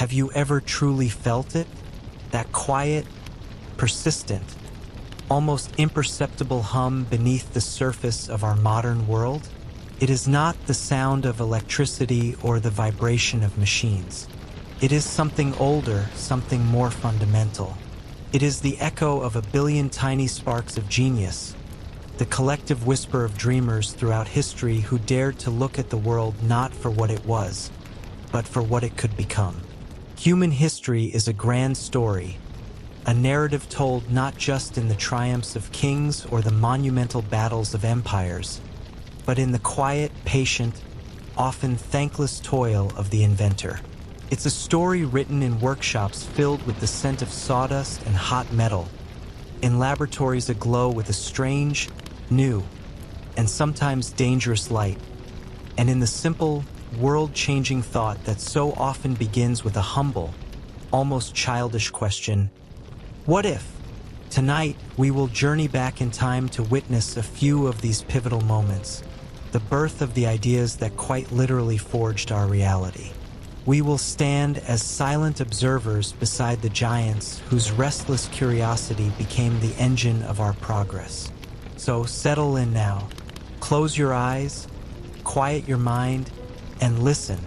Have you ever truly felt it? That quiet, persistent, almost imperceptible hum beneath the surface of our modern world? It is not the sound of electricity or the vibration of machines. It is something older, something more fundamental. It is the echo of a billion tiny sparks of genius, the collective whisper of dreamers throughout history who dared to look at the world not for what it was, but for what it could become. Human history is a grand story, a narrative told not just in the triumphs of kings or the monumental battles of empires, but in the quiet, patient, often thankless toil of the inventor. It's a story written in workshops filled with the scent of sawdust and hot metal, in laboratories aglow with a strange, new, and sometimes dangerous light, and in the simple, world-changing thought that so often begins with a humble, almost childish question: what if? Tonight, we will journey back in time to witness a few of these pivotal moments, the birth of the ideas that quite literally forged our reality. We will stand as silent observers beside the giants whose restless curiosity became the engine of our progress. So settle in now, close your eyes, quiet your mind, and listen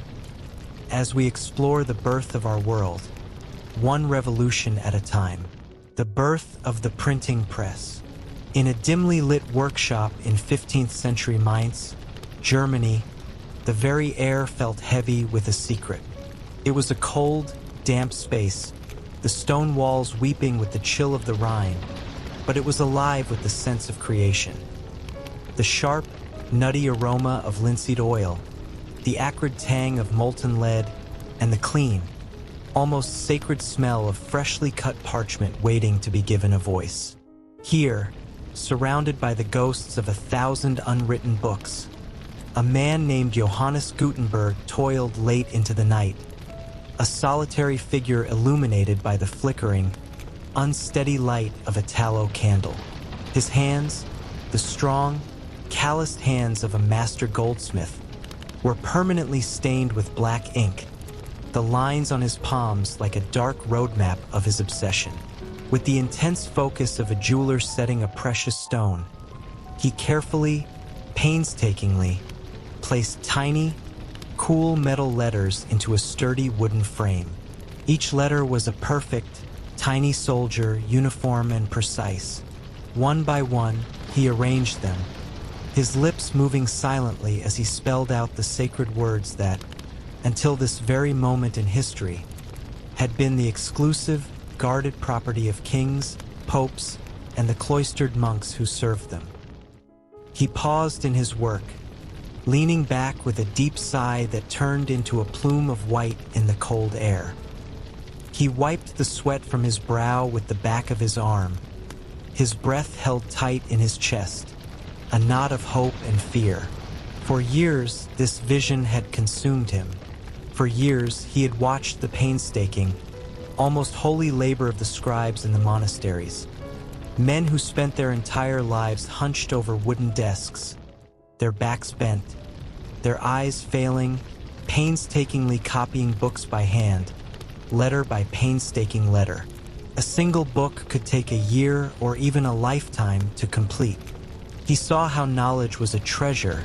as we explore the birth of our world, one revolution at a time. The birth of the printing press. In a dimly lit workshop in 15th century Mainz, Germany, the very air felt heavy with a secret. It was a cold, damp space, the stone walls weeping with the chill of the Rhine, but it was alive with the sense of creation. The sharp, nutty aroma of linseed oil, the acrid tang of molten lead, and the clean, almost sacred smell of freshly cut parchment waiting to be given a voice. Here, surrounded by the ghosts of 1,000 unwritten books, a man named Johannes Gutenberg toiled late into the night, a solitary figure illuminated by the flickering, unsteady light of a tallow candle. His hands, the strong, calloused hands of a master goldsmith, were permanently stained with black ink, the lines on his palms like a dark roadmap of his obsession. With the intense focus of a jeweler setting a precious stone, he carefully, painstakingly, placed tiny, cool metal letters into a sturdy wooden frame. Each letter was a perfect, tiny soldier, uniform and precise. One by one, he arranged them, his lips moving silently as he spelled out the sacred words that, until this very moment in history, had been the exclusive, guarded property of kings, popes, and the cloistered monks who served them. He paused in his work, leaning back with a deep sigh that turned into a plume of white in the cold air. He wiped the sweat from his brow with the back of his arm, his breath held tight in his chest, a knot of hope and fear. For years, this vision had consumed him. For years, he had watched the painstaking, almost holy labor of the scribes in the monasteries. Men who spent their entire lives hunched over wooden desks, their backs bent, their eyes failing, painstakingly copying books by hand, letter by painstaking letter. A single book could take a year or even a lifetime to complete. He saw how knowledge was a treasure,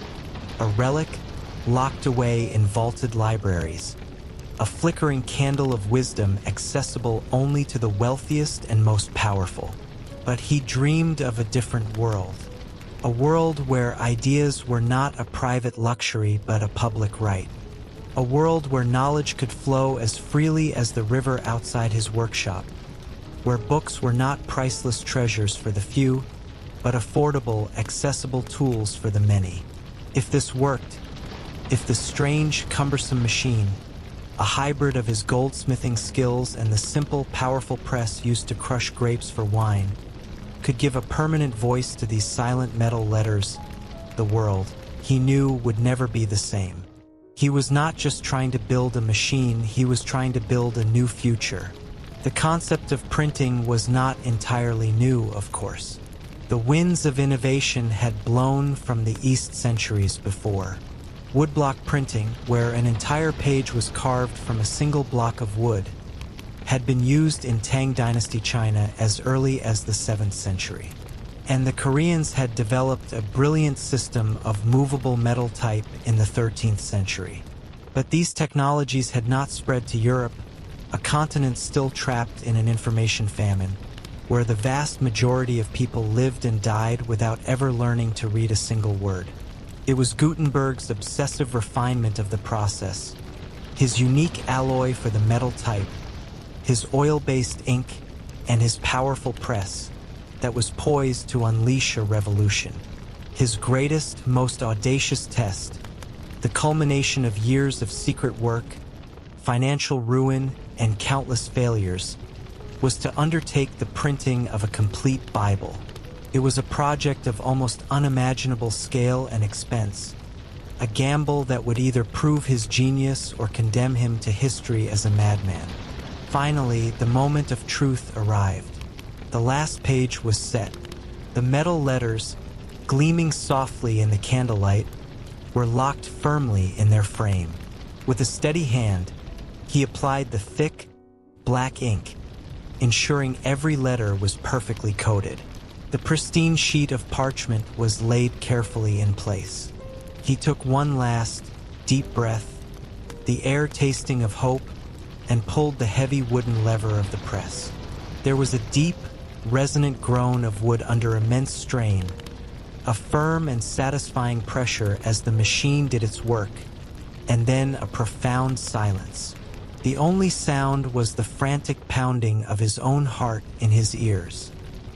a relic locked away in vaulted libraries, a flickering candle of wisdom accessible only to the wealthiest and most powerful. But he dreamed of a different world. A world where ideas were not a private luxury but a public right. A world where knowledge could flow as freely as the river outside his workshop. Where books were not priceless treasures for the few, but affordable, accessible tools for the many. If this worked, if the strange, cumbersome machine, a hybrid of his goldsmithing skills and the simple, powerful press used to crush grapes for wine, could give a permanent voice to these silent metal letters, the world, he knew, would never be the same. He was not just trying to build a machine, he was trying to build a new future. The concept of printing was not entirely new, of course. The winds of innovation had blown from the East centuries before. Woodblock printing, where an entire page was carved from a single block of wood, had been used in Tang Dynasty China as early as the 7th century. And the Koreans had developed a brilliant system of movable metal type in the 13th century. But these technologies had not spread to Europe, a continent still trapped in an information famine, where the vast majority of people lived and died without ever learning to read a single word. It was Gutenberg's obsessive refinement of the process, his unique alloy for the metal type, his oil-based ink, and his powerful press that was poised to unleash a revolution. His greatest, most audacious test, the culmination of years of secret work, financial ruin, and countless failures, was to undertake the printing of a complete Bible. It was a project of almost unimaginable scale and expense, a gamble that would either prove his genius or condemn him to history as a madman. Finally, the moment of truth arrived. The last page was set. The metal letters, gleaming softly in the candlelight, were locked firmly in their frame. With a steady hand, he applied the thick, black ink, ensuring every letter was perfectly coded. The pristine sheet of parchment was laid carefully in place. He took one last, deep breath, the air tasting of hope, and pulled the heavy wooden lever of the press. There was a deep, resonant groan of wood under immense strain, a firm and satisfying pressure as the machine did its work, and then a profound silence. The only sound was the frantic pounding of his own heart in his ears.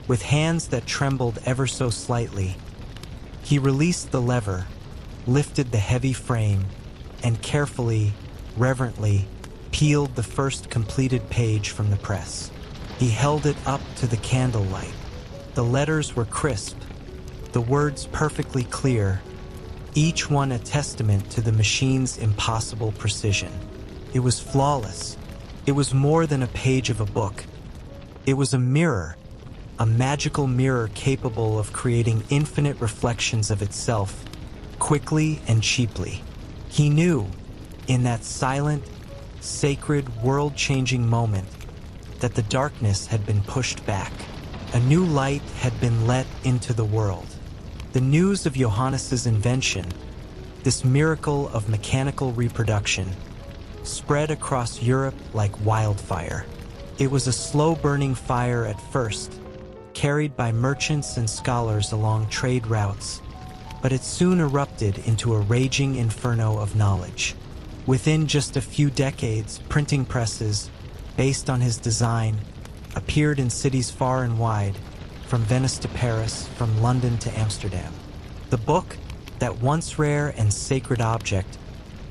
With hands that trembled ever so slightly, he released the lever, lifted the heavy frame, and carefully, reverently, peeled the first completed page from the press. He held it up to the candlelight. The letters were crisp, the words perfectly clear, each one a testament to the machine's impossible precision. It was flawless. It was more than a page of a book. It was a mirror, a magical mirror capable of creating infinite reflections of itself, quickly and cheaply. He knew, in that silent, sacred, world-changing moment, that the darkness had been pushed back. A new light had been let into the world. The news of Johannes's invention, this miracle of mechanical reproduction, spread across Europe like wildfire. It was a slow-burning fire at first, carried by merchants and scholars along trade routes, but it soon erupted into a raging inferno of knowledge. Within just a few decades, printing presses, based on his design, appeared in cities far and wide, from Venice to Paris, from London to Amsterdam. The book, that once rare and sacred object,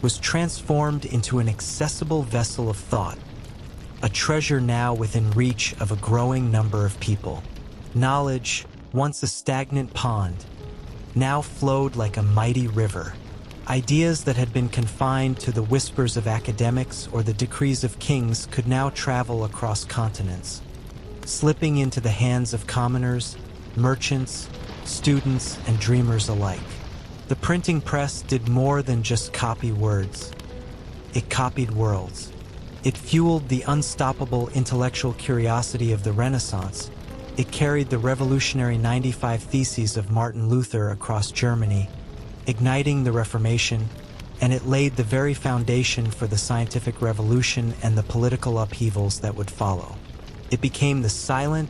was transformed into an accessible vessel of thought, a treasure now within reach of a growing number of people. Knowledge, once a stagnant pond, now flowed like a mighty river. Ideas that had been confined to the whispers of academics or the decrees of kings could now travel across continents, slipping into the hands of commoners, merchants, students, and dreamers alike. The printing press did more than just copy words. It copied worlds. It fueled the unstoppable intellectual curiosity of the Renaissance. It carried the revolutionary 95 Theses of Martin Luther across Germany, igniting the Reformation, and it laid the very foundation for the scientific revolution and the political upheavals that would follow. It became the silent,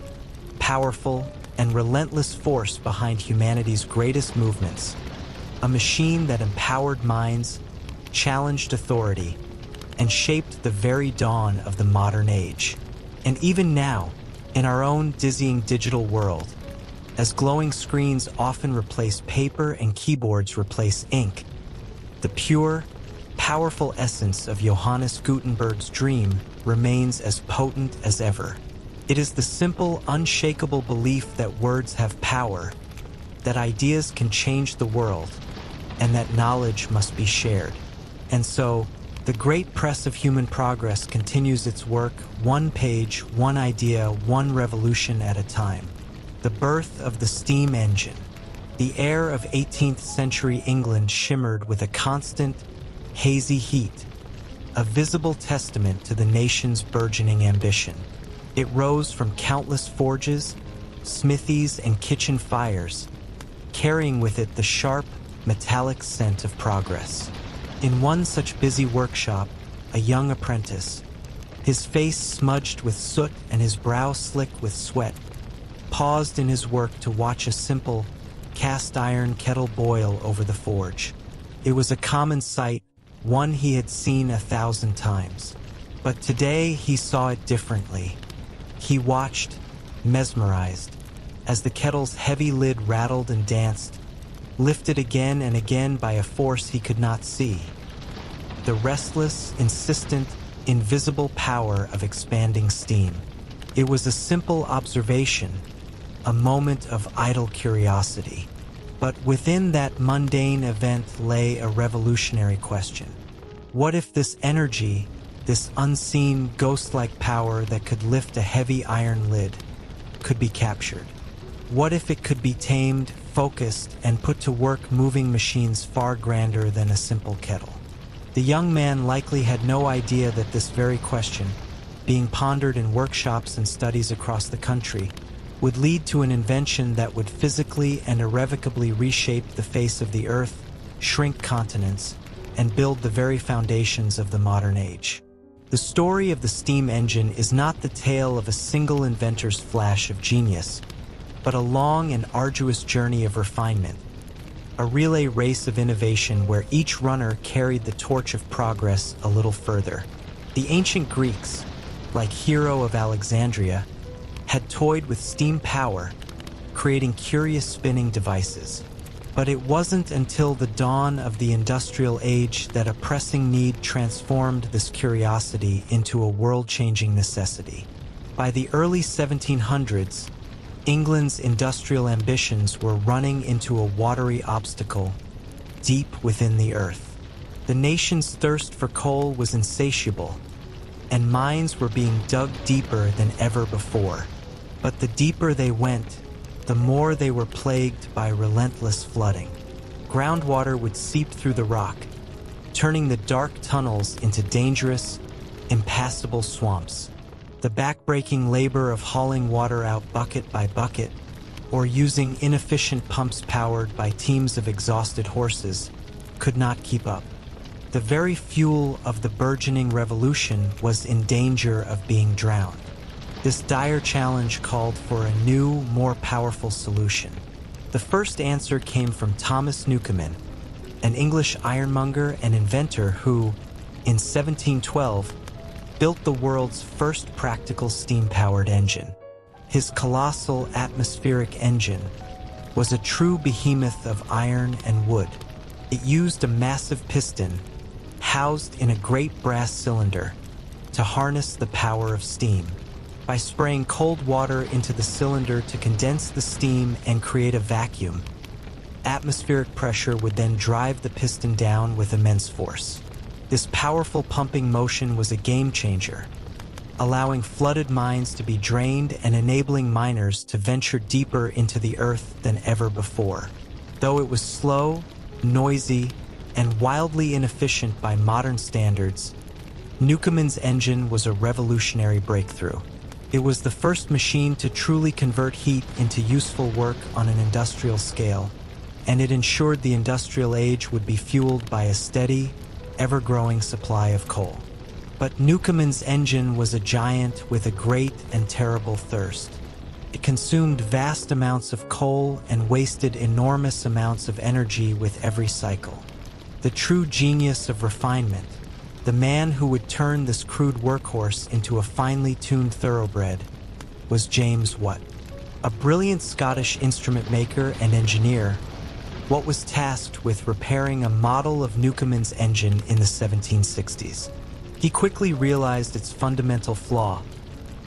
powerful, and relentless force behind humanity's greatest movements, a machine that empowered minds, challenged authority, and shaped the very dawn of the modern age. And even now, in our own dizzying digital world, as glowing screens often replace paper and keyboards replace ink, the pure, powerful essence of Johannes Gutenberg's dream remains as potent as ever. It is the simple, unshakable belief that words have power, that ideas can change the world, and that knowledge must be shared. And so, the great press of human progress continues its work, one page, one idea, one revolution at a time. The birth of the steam engine, The air of 18th century England shimmered with a constant, hazy heat, a visible testament to the nation's burgeoning ambition. It rose from countless forges, smithies, and kitchen fires, carrying with it the sharp, metallic scent of progress. In one such busy workshop, a young apprentice, his face smudged with soot and his brow slick with sweat, paused in his work to watch a simple, cast-iron kettle boil over the forge. It was a common sight, one he had seen 1,000 times. But today he saw it differently. He watched, mesmerized, as the kettle's heavy lid rattled and danced, lifted again and again by a force he could not see. The restless, insistent, invisible power of expanding steam. It was a simple observation, a moment of idle curiosity. But within that mundane event lay a revolutionary question. What if this energy, this unseen, ghost-like power that could lift a heavy iron lid, could be captured? What if it could be tamed, focused, and put to work moving machines far grander than a simple kettle? The young man likely had no idea that this very question, being pondered in workshops and studies across the country, would lead to an invention that would physically and irrevocably reshape the face of the earth, shrink continents, and build the very foundations of the modern age. The story of the steam engine is not the tale of a single inventor's flash of genius, but a long and arduous journey of refinement, a relay race of innovation where each runner carried the torch of progress a little further. The ancient Greeks, like Hero of Alexandria, had toyed with steam power, creating curious spinning devices. But it wasn't until the dawn of the industrial age that a pressing need transformed this curiosity into a world-changing necessity. By the early 1700s, England's industrial ambitions were running into a watery obstacle deep within the earth. The nation's thirst for coal was insatiable, and mines were being dug deeper than ever before. But the deeper they went, the more they were plagued by relentless flooding. Groundwater would seep through the rock, turning the dark tunnels into dangerous, impassable swamps. The backbreaking labor of hauling water out bucket by bucket, or using inefficient pumps powered by teams of exhausted horses, could not keep up. The very fuel of the burgeoning revolution was in danger of being drowned. This dire challenge called for a new, more powerful solution. The first answer came from Thomas Newcomen, an English ironmonger and inventor who, in 1712, built the world's first practical steam-powered engine. His colossal atmospheric engine was a true behemoth of iron and wood. It used a massive piston, housed in a great brass cylinder, to harness the power of steam. By spraying cold water into the cylinder to condense the steam and create a vacuum, atmospheric pressure would then drive the piston down with immense force. This powerful pumping motion was a game-changer, allowing flooded mines to be drained and enabling miners to venture deeper into the earth than ever before. Though it was slow, noisy, and wildly inefficient by modern standards, Newcomen's engine was a revolutionary breakthrough. It was the first machine to truly convert heat into useful work on an industrial scale, and it ensured the industrial age would be fueled by a steady, ever-growing supply of coal. But Newcomen's engine was a giant with a great and terrible thirst. It consumed vast amounts of coal and wasted enormous amounts of energy with every cycle. The true genius of refinement, the man who would turn this crude workhorse into a finely tuned thoroughbred, was James Watt. A brilliant Scottish instrument maker and engineer, Watt was tasked with repairing a model of Newcomen's engine in the 1760s. He quickly realized its fundamental flaw.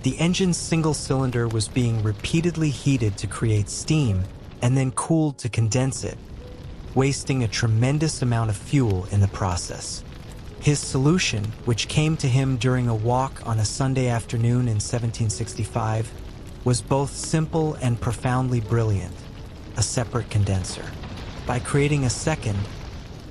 The engine's single cylinder was being repeatedly heated to create steam and then cooled to condense it, wasting a tremendous amount of fuel in the process. His solution, which came to him during a walk on a Sunday afternoon in 1765, was both simple and profoundly brilliant. a separate condenser. By creating a second,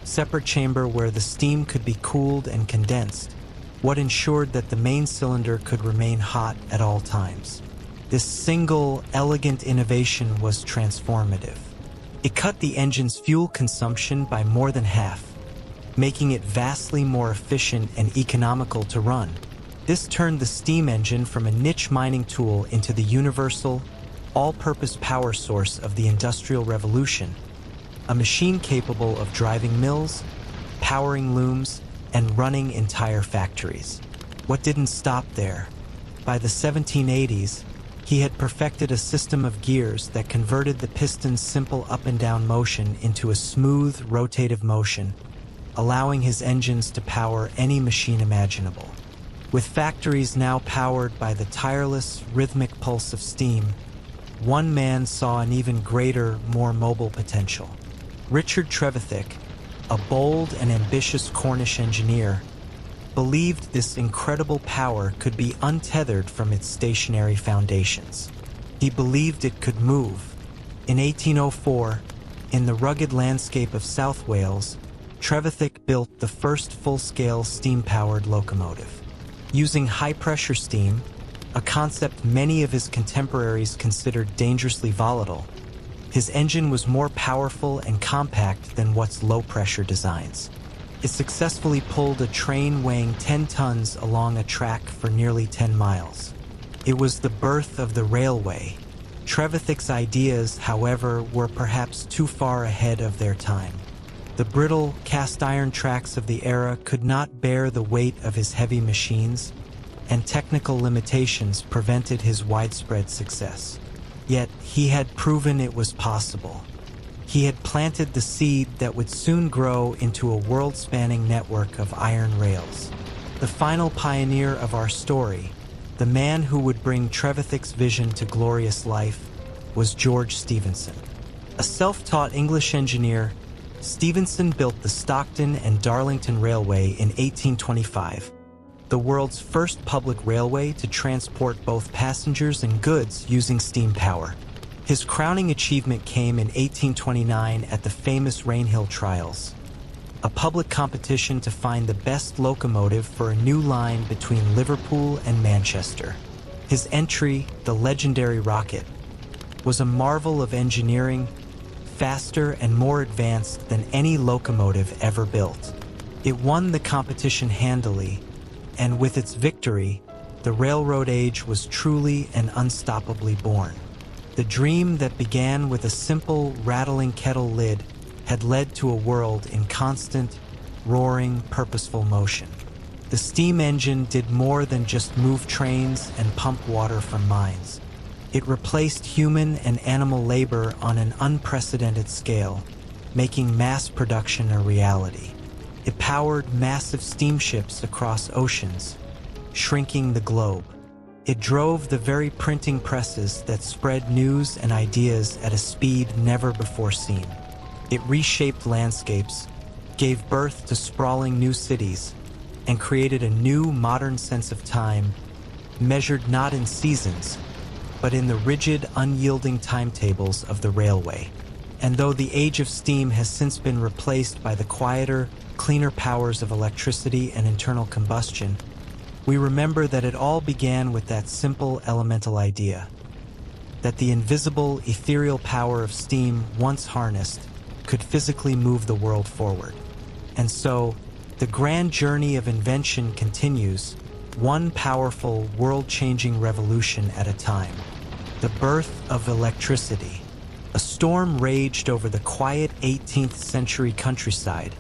separate chamber where the steam could be cooled and condensed, what ensured that the main cylinder could remain hot at all times. This single, elegant innovation was transformative. It cut the engine's fuel consumption by more than half, making it vastly more efficient and economical to run. This turned the steam engine from a niche mining tool into the universal, all-purpose power source of the Industrial Revolution, a machine capable of driving mills, powering looms, and running entire factories. What didn't stop there? By the 1780s, he had perfected a system of gears that converted the piston's simple up and down motion into a smooth, rotative motion, allowing his engines to power any machine imaginable. With factories now powered by the tireless, rhythmic pulse of steam, one man saw an even greater, more mobile potential. Richard Trevithick, a bold and ambitious Cornish engineer, believed this incredible power could be untethered from its stationary foundations. He believed it could move. In 1804, in the rugged landscape of South Wales, Trevithick built the first full-scale steam-powered locomotive. Using high-pressure steam, a concept many of his contemporaries considered dangerously volatile, his engine was more powerful and compact than what's low-pressure designs. It successfully pulled a train weighing 10 tons along a track for nearly 10 miles. It was the birth of the railway. Trevithick's ideas, however, were perhaps too far ahead of their time. The brittle, cast-iron tracks of the era could not bear the weight of his heavy machines, and technical limitations prevented his widespread success. Yet he had proven it was possible. He had planted the seed that would soon grow into a world-spanning network of iron rails. The final pioneer of our story, the man who would bring Trevithick's vision to glorious life, was George Stephenson. A self-taught English engineer, Stephenson built the Stockton and Darlington Railway in 1825, the world's first public railway to transport both passengers and goods using steam power. His crowning achievement came in 1829 at the famous Rainhill Trials, a public competition to find the best locomotive for a new line between Liverpool and Manchester. His entry, the legendary Rocket, was a marvel of engineering, faster and more advanced than any locomotive ever built. It won the competition handily, and with its victory, the railroad age was truly and unstoppably born. The dream that began with a simple, rattling kettle lid had led to a world in constant, roaring, purposeful motion. The steam engine did more than just move trains and pump water from mines. It replaced human and animal labor on an unprecedented scale, making mass production a reality. It powered massive steamships across oceans, shrinking the globe. It drove the very printing presses that spread news and ideas at a speed never before seen. It reshaped landscapes, gave birth to sprawling new cities, and created a new modern sense of time, measured not in seasons, but in the rigid, unyielding timetables of the railway. And though the age of steam has since been replaced by the quieter, cleaner powers of electricity and internal combustion, we remember that it all began with that simple elemental idea, that the invisible, ethereal power of steam, once harnessed, could physically move the world forward. And so, the grand journey of invention continues, one powerful, world-changing revolution at a time. The birth of electricity. A storm raged over the quiet 18th century countryside,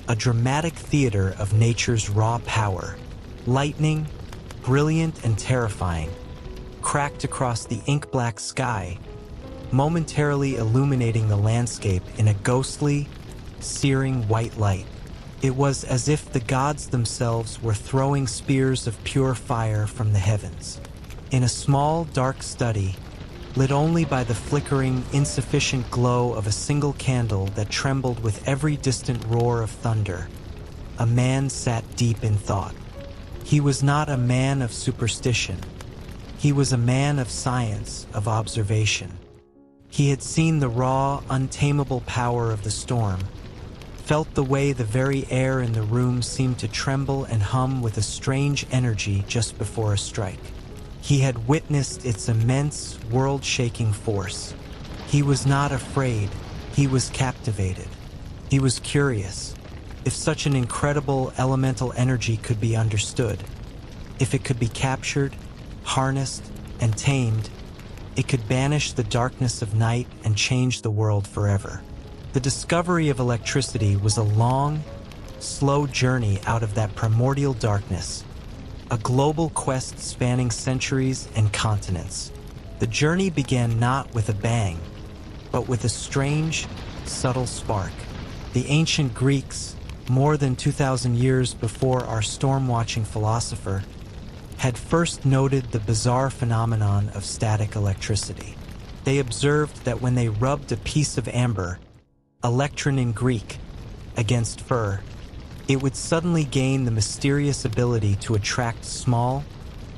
a dramatic theater of nature's raw power. Lightning, brilliant and terrifying, cracked across the ink-black sky, momentarily illuminating the landscape in a ghostly, searing white light. It was as if the gods themselves were throwing spears of pure fire from the heavens. In a small, dark study, lit only by the flickering, insufficient glow of a single candle that trembled with every distant roar of thunder, a man sat deep in thought. He was not a man of superstition. He was a man of science, of observation. He had seen the raw, untamable power of the storm, felt the way the very air in the room seemed to tremble and hum with a strange energy just before a strike. He had witnessed its immense, world-shaking force. He was not afraid, he was captivated. He was curious. If such an incredible elemental energy could be understood, if it could be captured, harnessed, and tamed, it could banish the darkness of night and change the world forever. The discovery of electricity was a long, slow journey out of that primordial darkness, a global quest spanning centuries and continents. The journey began not with a bang, but with a strange, subtle spark. The ancient Greeks, more than 2,000 years before our storm-watching philosopher, had first noted the bizarre phenomenon of static electricity. They observed that when they rubbed a piece of amber, electron in Greek, against fur, it would suddenly gain the mysterious ability to attract small,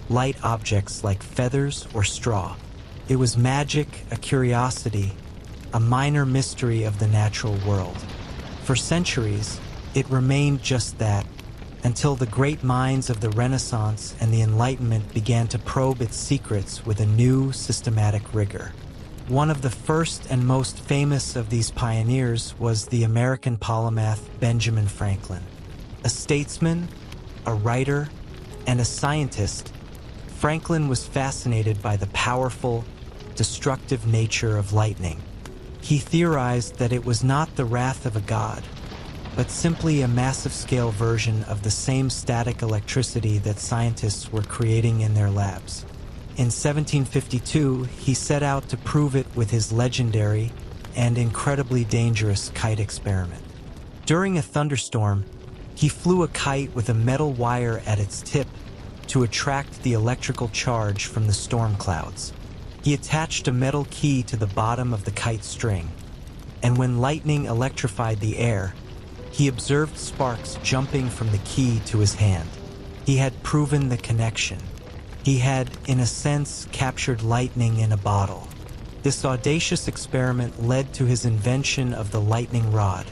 light objects like feathers or straw. It was magic, a curiosity, a minor mystery of the natural world. For centuries, it remained just that, until the great minds of the Renaissance and the Enlightenment began to probe its secrets with a new, systematic rigor. One of the first and most famous of these pioneers was the American polymath Benjamin Franklin. A statesman, a writer, and a scientist, Franklin was fascinated by the powerful, destructive nature of lightning. He theorized that it was not the wrath of a god, but simply a massive-scale version of the same static electricity that scientists were creating in their labs. In 1752, he set out to prove it with his legendary and incredibly dangerous kite experiment. During a thunderstorm, he flew a kite with a metal wire at its tip to attract the electrical charge from the storm clouds. He attached a metal key to the bottom of the kite string, and when lightning electrified the air, he observed sparks jumping from the key to his hand. He had proven the connection. He had, in a sense, captured lightning in a bottle. This audacious experiment led to his invention of the lightning rod,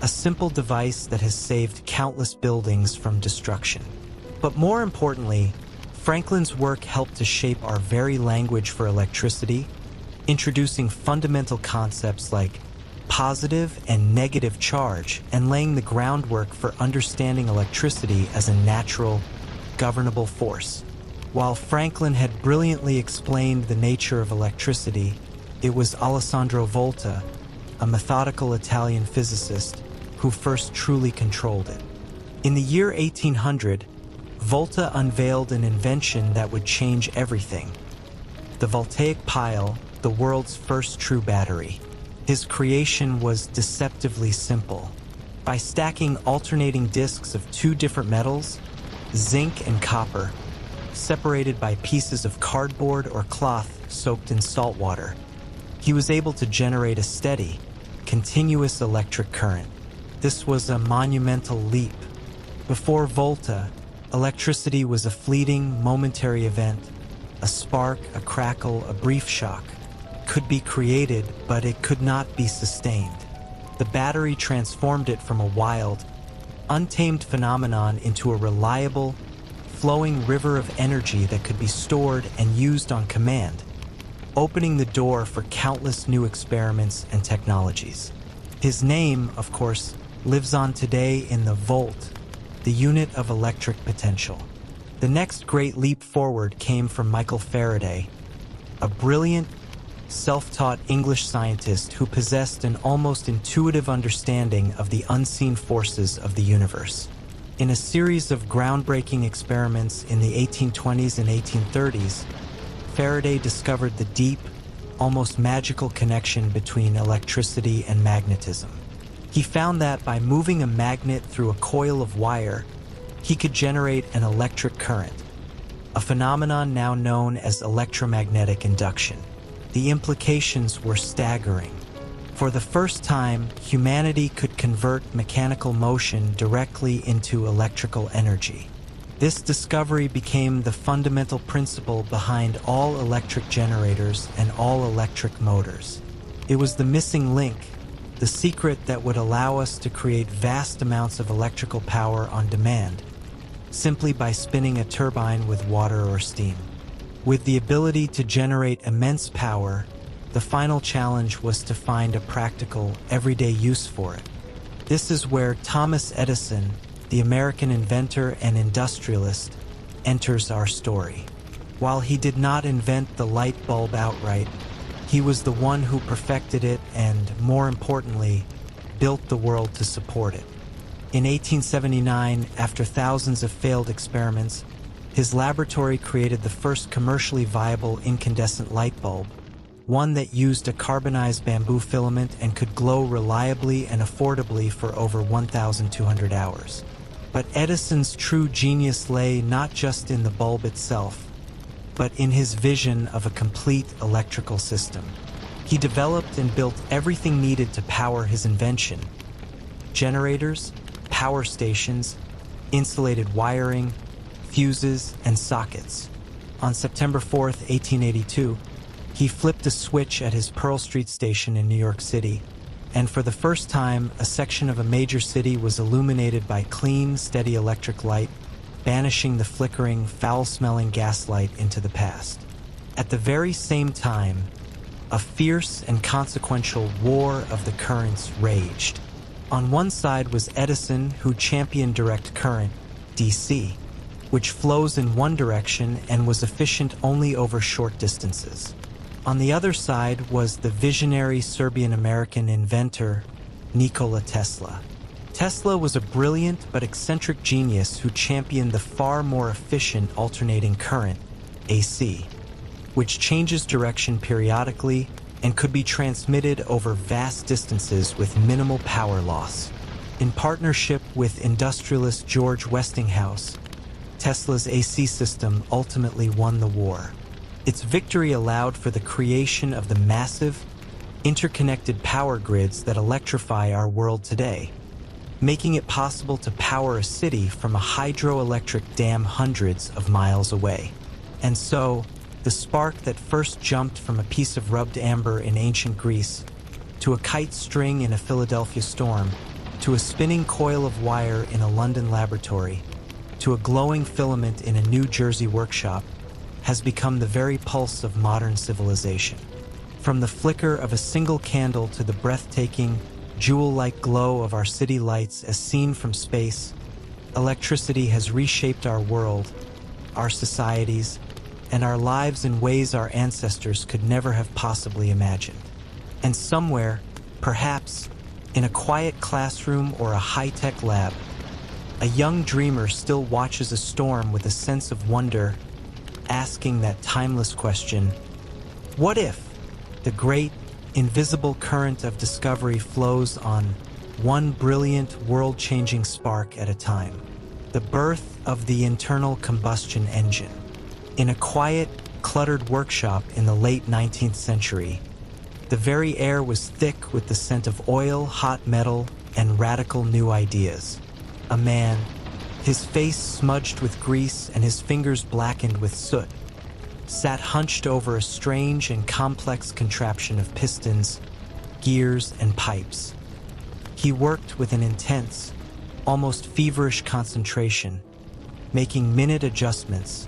a simple device that has saved countless buildings from destruction. But more importantly, Franklin's work helped to shape our very language for electricity, introducing fundamental concepts like positive and negative charge and laying the groundwork for understanding electricity as a natural, governable force. While Franklin had brilliantly explained the nature of electricity, it was Alessandro Volta, a methodical Italian physicist, who first truly controlled it. In the year 1800, Volta unveiled an invention that would change everything: the voltaic pile, the world's first true battery. His creation was deceptively simple. By stacking alternating discs of two different metals, zinc and copper, separated by pieces of cardboard or cloth soaked in salt water, he was able to generate a steady, continuous electric current. This was a monumental leap. Before Volta, electricity was a fleeting, momentary event. A spark, a crackle, a brief shock could be created, but it could not be sustained. The battery transformed it from a wild, untamed phenomenon into a reliable, flowing river of energy that could be stored and used on command, opening the door for countless new experiments and technologies. His name, of course, lives on today in the volt, the unit of electric potential. The next great leap forward came from Michael Faraday, a brilliant, self-taught English scientist who possessed an almost intuitive understanding of the unseen forces of the universe. In a series of groundbreaking experiments in the 1820s and 1830s, Faraday discovered the deep, almost magical connection between electricity and magnetism. He found that by moving a magnet through a coil of wire, he could generate an electric current, a phenomenon now known as electromagnetic induction. The implications were staggering. For the first time, humanity could convert mechanical motion directly into electrical energy. This discovery became the fundamental principle behind all electric generators and all electric motors. It was the missing link, the secret that would allow us to create vast amounts of electrical power on demand, simply by spinning a turbine with water or steam. With the ability to generate immense power, the final challenge was to find a practical, everyday use for it. This is where Thomas Edison, the American inventor and industrialist, enters our story. While he did not invent the light bulb outright, he was the one who perfected it and, more importantly, built the world to support it. In 1879, after thousands of failed experiments, his laboratory created the first commercially viable incandescent light bulb, one that used a carbonized bamboo filament and could glow reliably and affordably for over 1,200 hours. But Edison's true genius lay not just in the bulb itself, but in his vision of a complete electrical system. He developed and built everything needed to power his invention: generators, power stations, insulated wiring, fuses, and sockets. On September 4th, 1882, he flipped a switch at his Pearl Street station in New York City, and for the first time, a section of a major city was illuminated by clean, steady electric light, banishing the flickering, foul-smelling gaslight into the past. At the very same time, a fierce and consequential war of the currents raged. On one side was Edison, who championed direct current, DC, which flows in one direction and was efficient only over short distances. On the other side was the visionary Serbian-American inventor, Nikola Tesla. Tesla was a brilliant but eccentric genius who championed the far more efficient alternating current, AC, which changes direction periodically and could be transmitted over vast distances with minimal power loss. In partnership with industrialist George Westinghouse, Tesla's AC system ultimately won the war. Its victory allowed for the creation of the massive, interconnected power grids that electrify our world today, making it possible to power a city from a hydroelectric dam hundreds of miles away. And so, the spark that first jumped from a piece of rubbed amber in ancient Greece, to a kite string in a Philadelphia storm, to a spinning coil of wire in a London laboratory, to a glowing filament in a New Jersey workshop, has become the very pulse of modern civilization. From the flicker of a single candle to the breathtaking, jewel-like glow of our city lights as seen from space, electricity has reshaped our world, our societies, and our lives in ways our ancestors could never have possibly imagined. And somewhere, perhaps in a quiet classroom or a high-tech lab, a young dreamer still watches a storm with a sense of wonder, asking that timeless question, what if the great, invisible current of discovery flows on one brilliant, world-changing spark at a time? The birth of the internal combustion engine. In a quiet, cluttered workshop in the late 19th century, the very air was thick with the scent of oil, hot metal, and radical new ideas. A man, his face smudged with grease and his fingers blackened with soot, sat hunched over a strange and complex contraption of pistons, gears, and pipes. He worked with an intense, almost feverish concentration, making minute adjustments,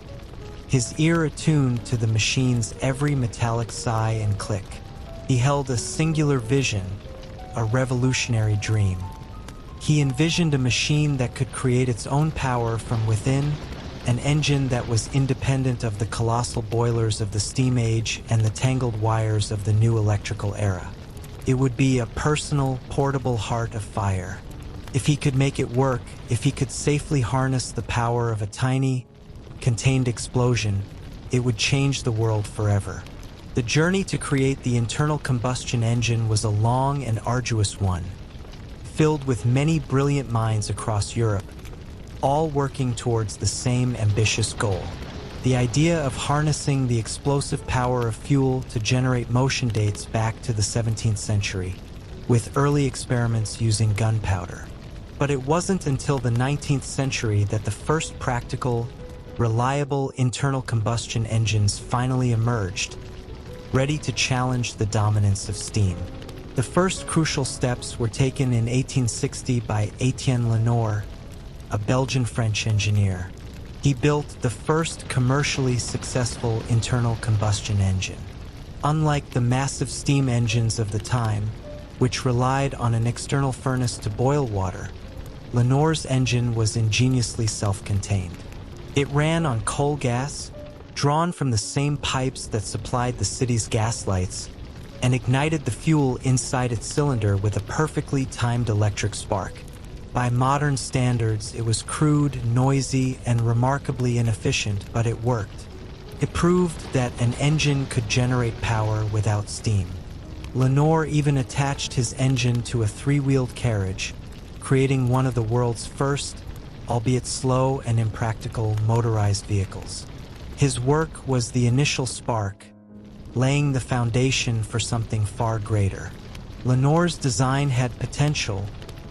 his ear attuned to the machine's every metallic sigh and click. He held a singular vision, a revolutionary dream. He envisioned a machine that could create its own power from within, an engine that was independent of the colossal boilers of the steam age and the tangled wires of the new electrical era. It would be a personal, portable heart of fire. If he could make it work, if he could safely harness the power of a tiny, contained explosion, it would change the world forever. The journey to create the internal combustion engine was a long and arduous one, filled with many brilliant minds across Europe, all working towards the same ambitious goal. The idea of harnessing the explosive power of fuel to generate motion dates back to the 17th century, with early experiments using gunpowder. But it wasn't until the 19th century that the first practical, reliable internal combustion engines finally emerged, ready to challenge the dominance of steam. The first crucial steps were taken in 1860 by Etienne Lenoir, a Belgian-French engineer. He built the first commercially successful internal combustion engine. Unlike the massive steam engines of the time, which relied on an external furnace to boil water, Lenoir's engine was ingeniously self-contained. It ran on coal gas, drawn from the same pipes that supplied the city's gas lights, and ignited the fuel inside its cylinder with a perfectly timed electric spark. By modern standards, it was crude, noisy, and remarkably inefficient, but it worked. It proved that an engine could generate power without steam. Lenoir even attached his engine to a three-wheeled carriage, creating one of the world's first, albeit slow and impractical, motorized vehicles. His work was the initial spark, laying the foundation for something far greater. Lenoir's design had potential,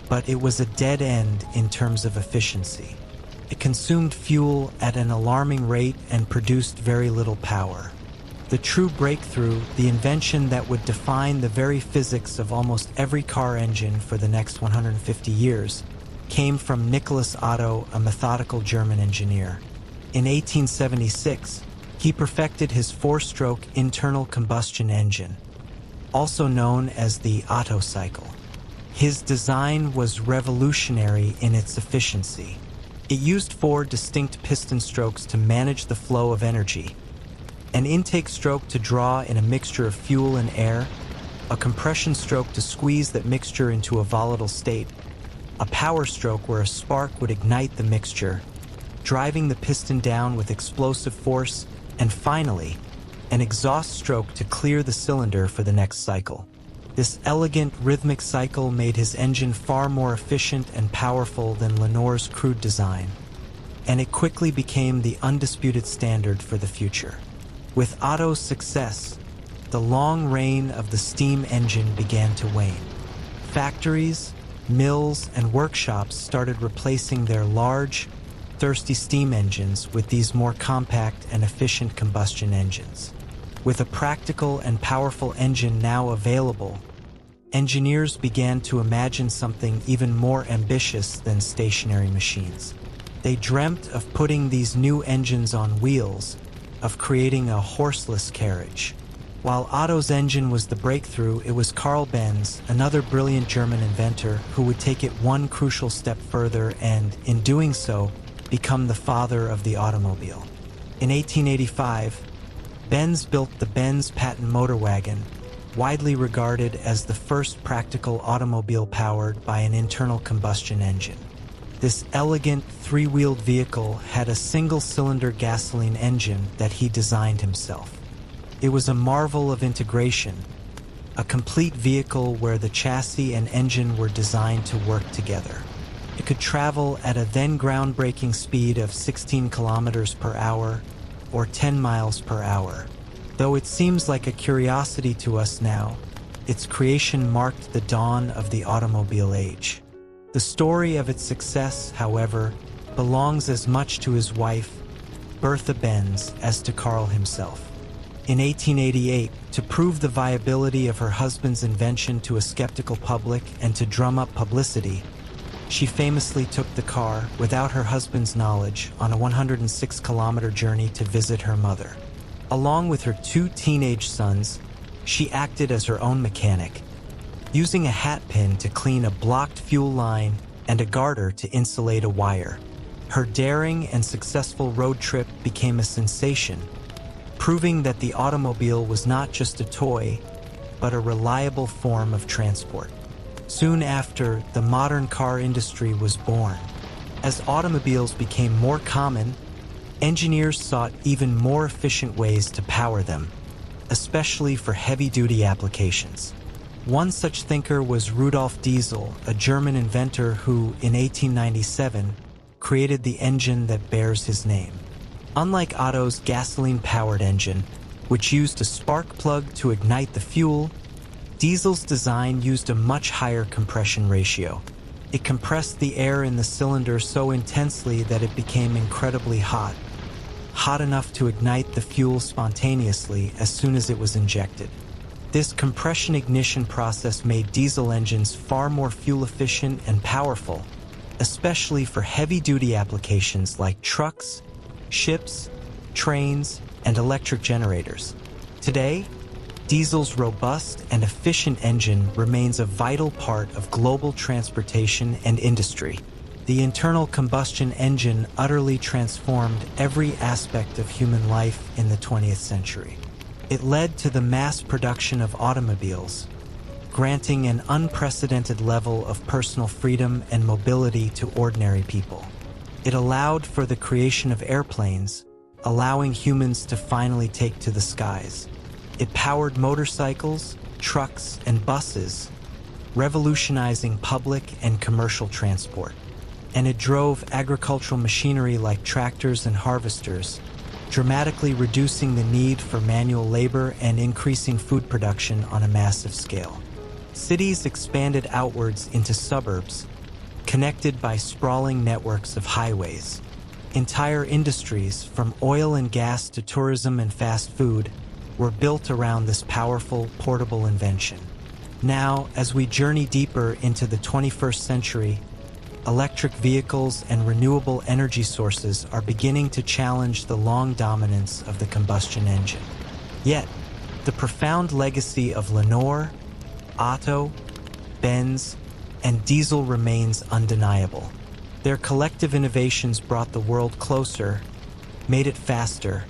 but it was a dead end in terms of efficiency. It consumed fuel at an alarming rate and produced very little power. The true breakthrough, the invention that would define the very physics of almost every car engine for the next 150 years, came from Nicholas Otto, a methodical German engineer. In 1876, he perfected his four-stroke internal combustion engine, also known as the Otto cycle. His design was revolutionary in its efficiency. It used four distinct piston strokes to manage the flow of energy: an intake stroke to draw in a mixture of fuel and air, a compression stroke to squeeze that mixture into a volatile state, a power stroke where a spark would ignite the mixture, driving the piston down with explosive force, and finally, an exhaust stroke to clear the cylinder for the next cycle. This elegant, rhythmic cycle made his engine far more efficient and powerful than Lenoir's crude design, and it quickly became the undisputed standard for the future. With Otto's success, the long reign of the steam engine began to wane. Factories, mills, and workshops started replacing their large, thirsty steam engines with these more compact and efficient combustion engines. With a practical and powerful engine now available, engineers began to imagine something even more ambitious than stationary machines. They dreamt of putting these new engines on wheels, of creating a horseless carriage. While Otto's engine was the breakthrough, it was Carl Benz, another brilliant German inventor, who would take it one crucial step further and, in doing so, become the father of the automobile. In 1885, Benz built the Benz patent motor wagon, widely regarded as the first practical automobile powered by an internal combustion engine. This elegant three-wheeled vehicle had a single-cylinder gasoline engine that he designed himself. It was a marvel of integration, a complete vehicle where the chassis and engine were designed to work together. It could travel at a then groundbreaking speed of 16 kilometers per hour or 10 miles per hour. Though it seems like a curiosity to us now, its creation marked the dawn of the automobile age. The story of its success, however, belongs as much to his wife, Bertha Benz, as to Carl himself. In 1888, to prove the viability of her husband's invention to a skeptical public and to drum up publicity, she famously took the car, without her husband's knowledge, on a 106-kilometer journey to visit her mother. Along with her two teenage sons, she acted as her own mechanic, using a hat pin to clean a blocked fuel line and a garter to insulate a wire. Her daring and successful road trip became a sensation, proving that the automobile was not just a toy, but a reliable form of transport. Soon after, the modern car industry was born. As automobiles became more common, engineers sought even more efficient ways to power them, especially for heavy-duty applications. One such thinker was Rudolf Diesel, a German inventor who, in 1897, created the engine that bears his name. Unlike Otto's gasoline-powered engine, which used a spark plug to ignite the fuel, Diesel's design used a much higher compression ratio. It compressed the air in the cylinder so intensely that it became incredibly hot, hot enough to ignite the fuel spontaneously as soon as it was injected. This compression ignition process made diesel engines far more fuel efficient and powerful, especially for heavy-duty applications like trucks, ships, trains, and electric generators. Today, diesel's robust and efficient engine remains a vital part of global transportation and industry. The internal combustion engine utterly transformed every aspect of human life in the 20th century. It led to the mass production of automobiles, granting an unprecedented level of personal freedom and mobility to ordinary people. It allowed for the creation of airplanes, allowing humans to finally take to the skies. It powered motorcycles, trucks, and buses, revolutionizing public and commercial transport. And it drove agricultural machinery like tractors and harvesters, dramatically reducing the need for manual labor and increasing food production on a massive scale. Cities expanded outwards into suburbs, connected by sprawling networks of highways. Entire industries, from oil and gas to tourism and fast food, were built around this powerful, portable invention. Now, as we journey deeper into the 21st century, electric vehicles and renewable energy sources are beginning to challenge the long dominance of the combustion engine. Yet, the profound legacy of Lenore, Otto, Benz, and diesel remains undeniable. Their collective innovations brought the world closer, made it faster,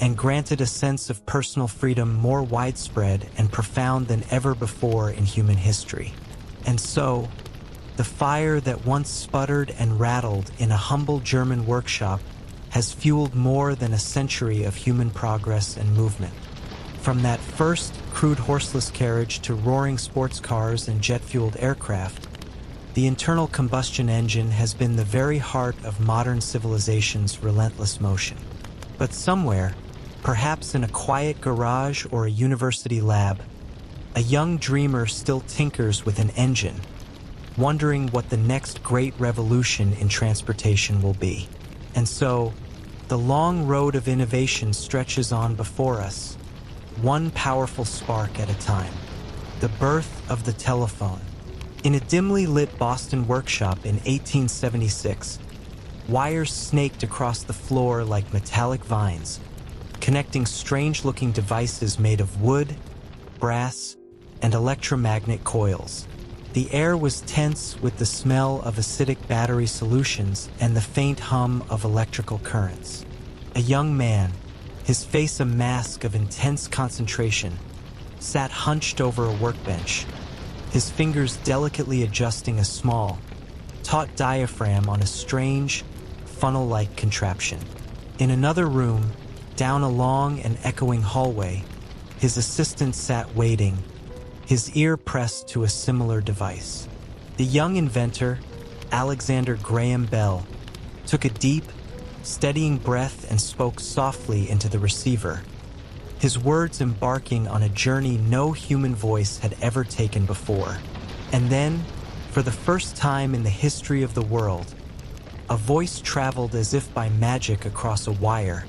and granted a sense of personal freedom more widespread and profound than ever before in human history. And so, the fire that once sputtered and rattled in a humble German workshop has fueled more than a century of human progress and movement. From that first crude horseless carriage to roaring sports cars and jet-fueled aircraft, the internal combustion engine has been the very heart of modern civilization's relentless motion. But somewhere, perhaps in a quiet garage or a university lab, a young dreamer still tinkers with an engine, wondering what the next great revolution in transportation will be. And so, the long road of innovation stretches on before us, one powerful spark at a time. The birth of the telephone. In a dimly lit Boston workshop in 1876, wires snaked across the floor like metallic vines, connecting strange-looking devices made of wood, brass, and electromagnet coils. The air was tense with the smell of acidic battery solutions and the faint hum of electrical currents. A young man, his face a mask of intense concentration, sat hunched over a workbench, his fingers delicately adjusting a small, taut diaphragm on a strange, funnel-like contraption. In another room, down a long and echoing hallway, his assistant sat waiting, his ear pressed to a similar device. The young inventor, Alexander Graham Bell, took a deep, steadying breath and spoke softly into the receiver, his words embarking on a journey no human voice had ever taken before. And then, for the first time in the history of the world, a voice traveled as if by magic across a wire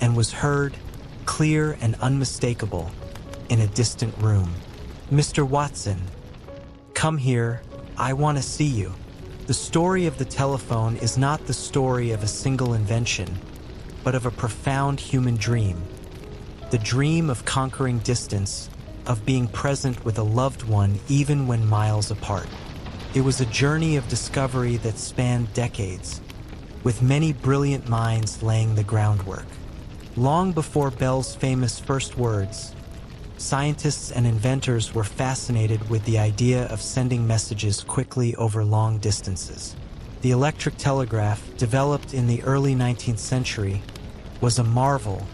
and was heard, clear and unmistakable, in a distant room. "Mr. Watson, come here, I want to see you." The story of the telephone is not the story of a single invention, but of a profound human dream. The dream of conquering distance, of being present with a loved one even when miles apart. It was a journey of discovery that spanned decades, with many brilliant minds laying the groundwork. Long before Bell's famous first words, scientists and inventors were fascinated with the idea of sending messages quickly over long distances. The electric telegraph, developed in the early 19th century, was a marvel,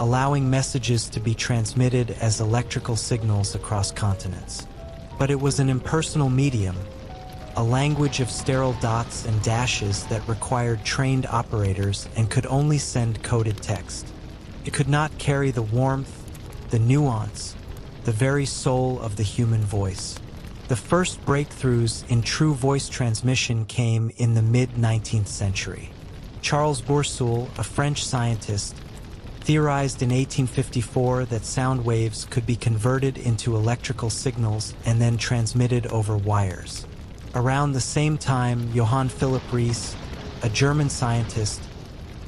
allowing messages to be transmitted as electrical signals across continents. But it was an impersonal medium, a language of sterile dots and dashes that required trained operators and could only send coded text. It could not carry the warmth, the nuance, the very soul of the human voice. The first breakthroughs in true voice transmission came in the mid-19th century. Charles Bourseul, a French scientist, theorized in 1854 that sound waves could be converted into electrical signals and then transmitted over wires. Around the same time, Johann Philipp Reis, a German scientist,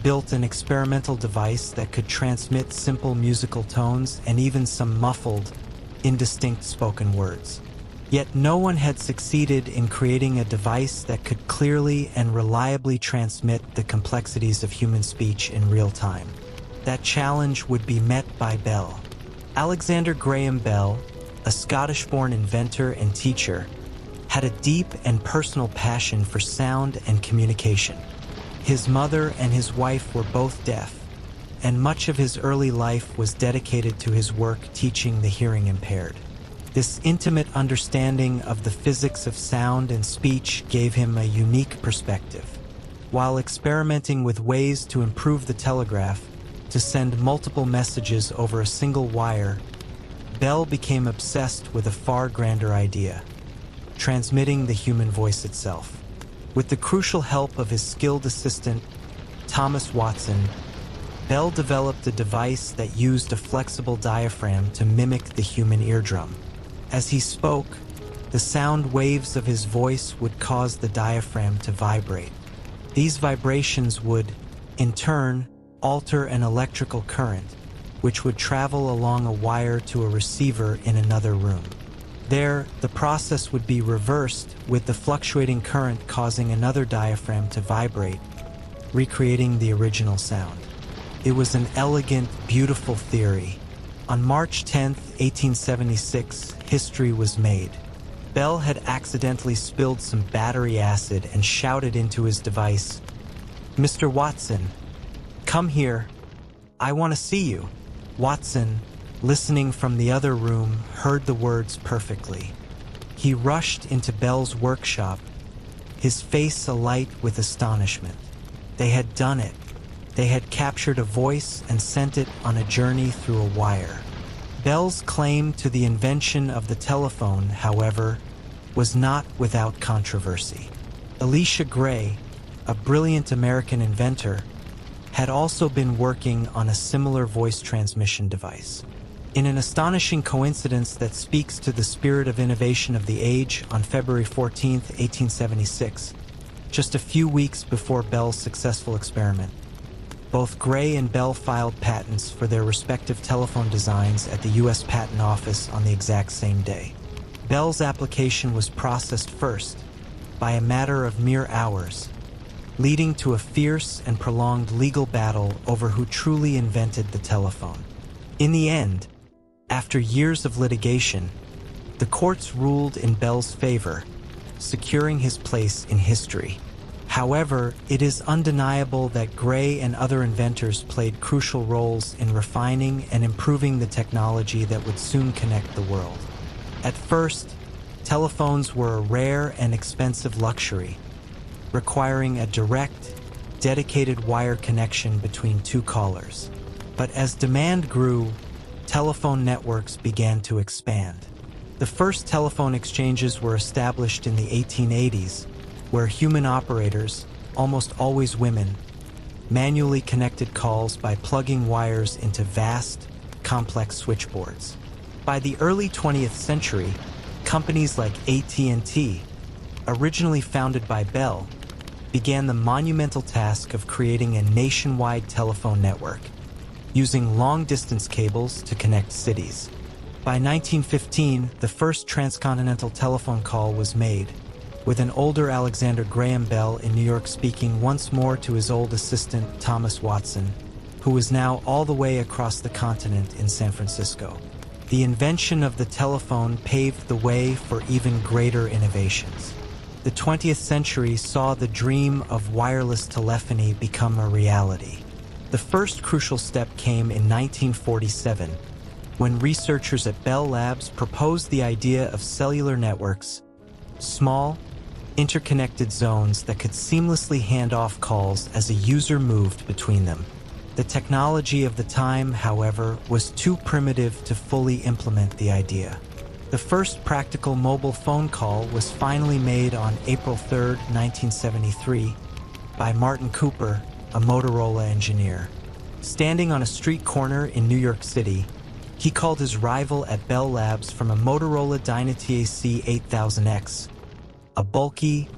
built an experimental device that could transmit simple musical tones and even some muffled, indistinct spoken words. Yet no one had succeeded in creating a device that could clearly and reliably transmit the complexities of human speech in real time. That challenge would be met by Bell. Alexander Graham Bell, a Scottish-born inventor and teacher, had a deep and personal passion for sound and communication. His mother and his wife were both deaf, and much of his early life was dedicated to his work teaching the hearing impaired. This intimate understanding of the physics of sound and speech gave him a unique perspective. While experimenting with ways to improve the telegraph, to send multiple messages over a single wire, Bell became obsessed with a far grander idea: transmitting the human voice itself. With the crucial help of his skilled assistant, Thomas Watson, Bell developed a device that used a flexible diaphragm to mimic the human eardrum. As he spoke, the sound waves of his voice would cause the diaphragm to vibrate. These vibrations would, in turn, alter an electrical current, which would travel along a wire to a receiver in another room. There, the process would be reversed, with the fluctuating current causing another diaphragm to vibrate, recreating the original sound. It was an elegant, beautiful theory. On March 10, 1876, history was made. Bell had accidentally spilled some battery acid and shouted into his device, "Mr. Watson, come here. I want to see you." Watson, listening from the other room, heard the words perfectly. He rushed into Bell's workshop, his face alight with astonishment. They had done it. They had captured a voice and sent it on a journey through a wire. Bell's claim to the invention of the telephone, however, was not without controversy. Elisha Gray, a brilliant American inventor, had also been working on a similar voice transmission device. In an astonishing coincidence that speaks to the spirit of innovation of the age, on February 14, 1876, just a few weeks before Bell's successful experiment, both Gray and Bell filed patents for their respective telephone designs at the U.S. Patent Office on the exact same day. Bell's application was processed first, by a matter of mere hours, leading to a fierce and prolonged legal battle over who truly invented the telephone. In the end, after years of litigation, the courts ruled in Bell's favor, securing his place in history. However, it is undeniable that Gray and other inventors played crucial roles in refining and improving the technology that would soon connect the world. At first, telephones were a rare and expensive luxury, requiring a direct, dedicated wire connection between two callers. But as demand grew, telephone networks began to expand. The first telephone exchanges were established in the 1880s, where human operators, almost always women, manually connected calls by plugging wires into vast, complex switchboards. By the early 20th century, companies like AT&T, originally founded by Bell, began the monumental task of creating a nationwide telephone network, using long-distance cables to connect cities. By 1915, the first transcontinental telephone call was made, with an older Alexander Graham Bell in New York speaking once more to his old assistant, Thomas Watson, who was now all the way across the continent in San Francisco. The invention of the telephone paved the way for even greater innovations. The 20th century saw the dream of wireless telephony become a reality. The first crucial step came in 1947, when researchers at Bell Labs proposed the idea of cellular networks, small, interconnected zones that could seamlessly hand off calls as a user moved between them. The technology of the time, however, was too primitive to fully implement the idea. The first practical mobile phone call was finally made on April 3, 1973, by Martin Cooper, a Motorola engineer. Standing on a street corner in New York City, he called his rival at Bell Labs from a Motorola Dyna-TAC 8000X, a bulky,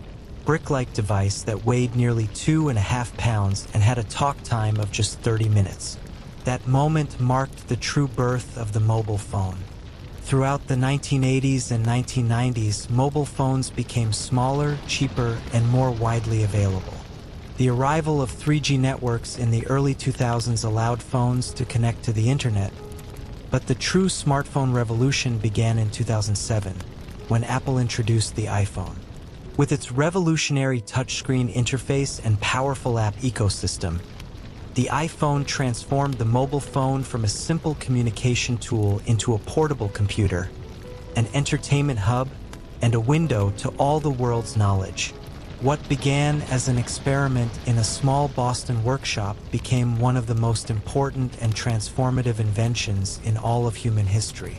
brick-like device that weighed nearly 2.5 pounds and had a talk time of just 30 minutes. That moment marked the true birth of the mobile phone. Throughout the 1980s and 1990s, mobile phones became smaller, cheaper, and more widely available. The arrival of 3G networks in the early 2000s allowed phones to connect to the internet, but the true smartphone revolution began in 2007, when Apple introduced the iPhone. With its revolutionary touchscreen interface and powerful app ecosystem, the iPhone transformed the mobile phone from a simple communication tool into a portable computer, an entertainment hub, and a window to all the world's knowledge. What began as an experiment in a small Boston workshop became one of the most important and transformative inventions in all of human history.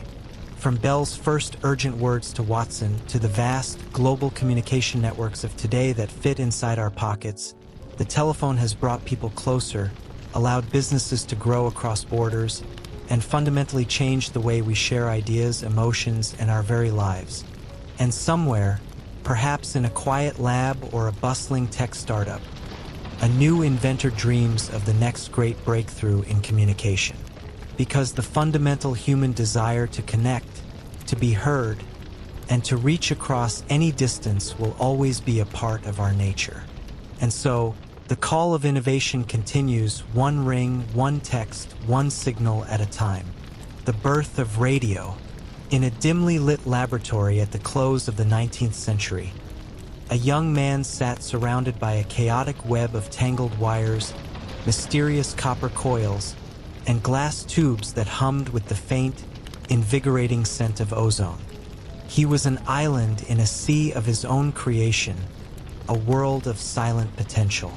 From Bell's first urgent words to Watson to the vast global communication networks of today that fit inside our pockets, the telephone has brought people closer, allowed businesses to grow across borders, and fundamentally changed the way we share ideas, emotions, and our very lives. And somewhere, perhaps in a quiet lab or a bustling tech startup, a new inventor dreams of the next great breakthrough in communication. Because the fundamental human desire to connect, to be heard, and to reach across any distance will always be a part of our nature. And so, the call of innovation continues, one ring, one text, one signal at a time. The birth of radio. In a dimly lit laboratory at the close of the 19th century, a young man sat surrounded by a chaotic web of tangled wires, mysterious copper coils, and glass tubes that hummed with the faint, invigorating scent of ozone. He was an island in a sea of his own creation, a world of silent potential.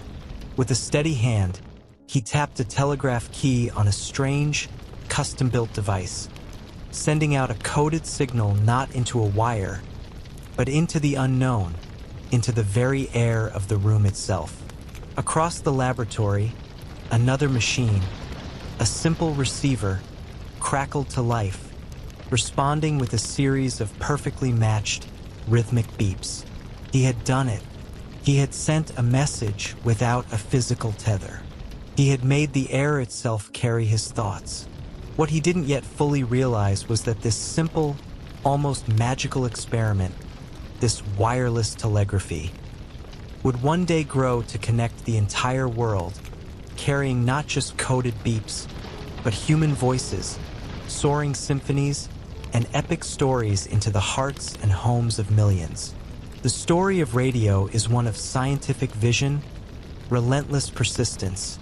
With a steady hand, he tapped a telegraph key on a strange, custom-built device, sending out a coded signal not into a wire, but into the unknown, into the very air of the room itself. Across the laboratory, another machine, a simple receiver, crackled to life, responding with a series of perfectly matched, rhythmic beeps. He had done it. He had sent a message without a physical tether. He had made the air itself carry his thoughts. What he didn't yet fully realize was that this simple, almost magical experiment, this wireless telegraphy, would one day grow to connect the entire world, carrying not just coded beeps, but human voices, soaring symphonies, and epic stories into the hearts and homes of millions. The story of radio is one of scientific vision, relentless persistence,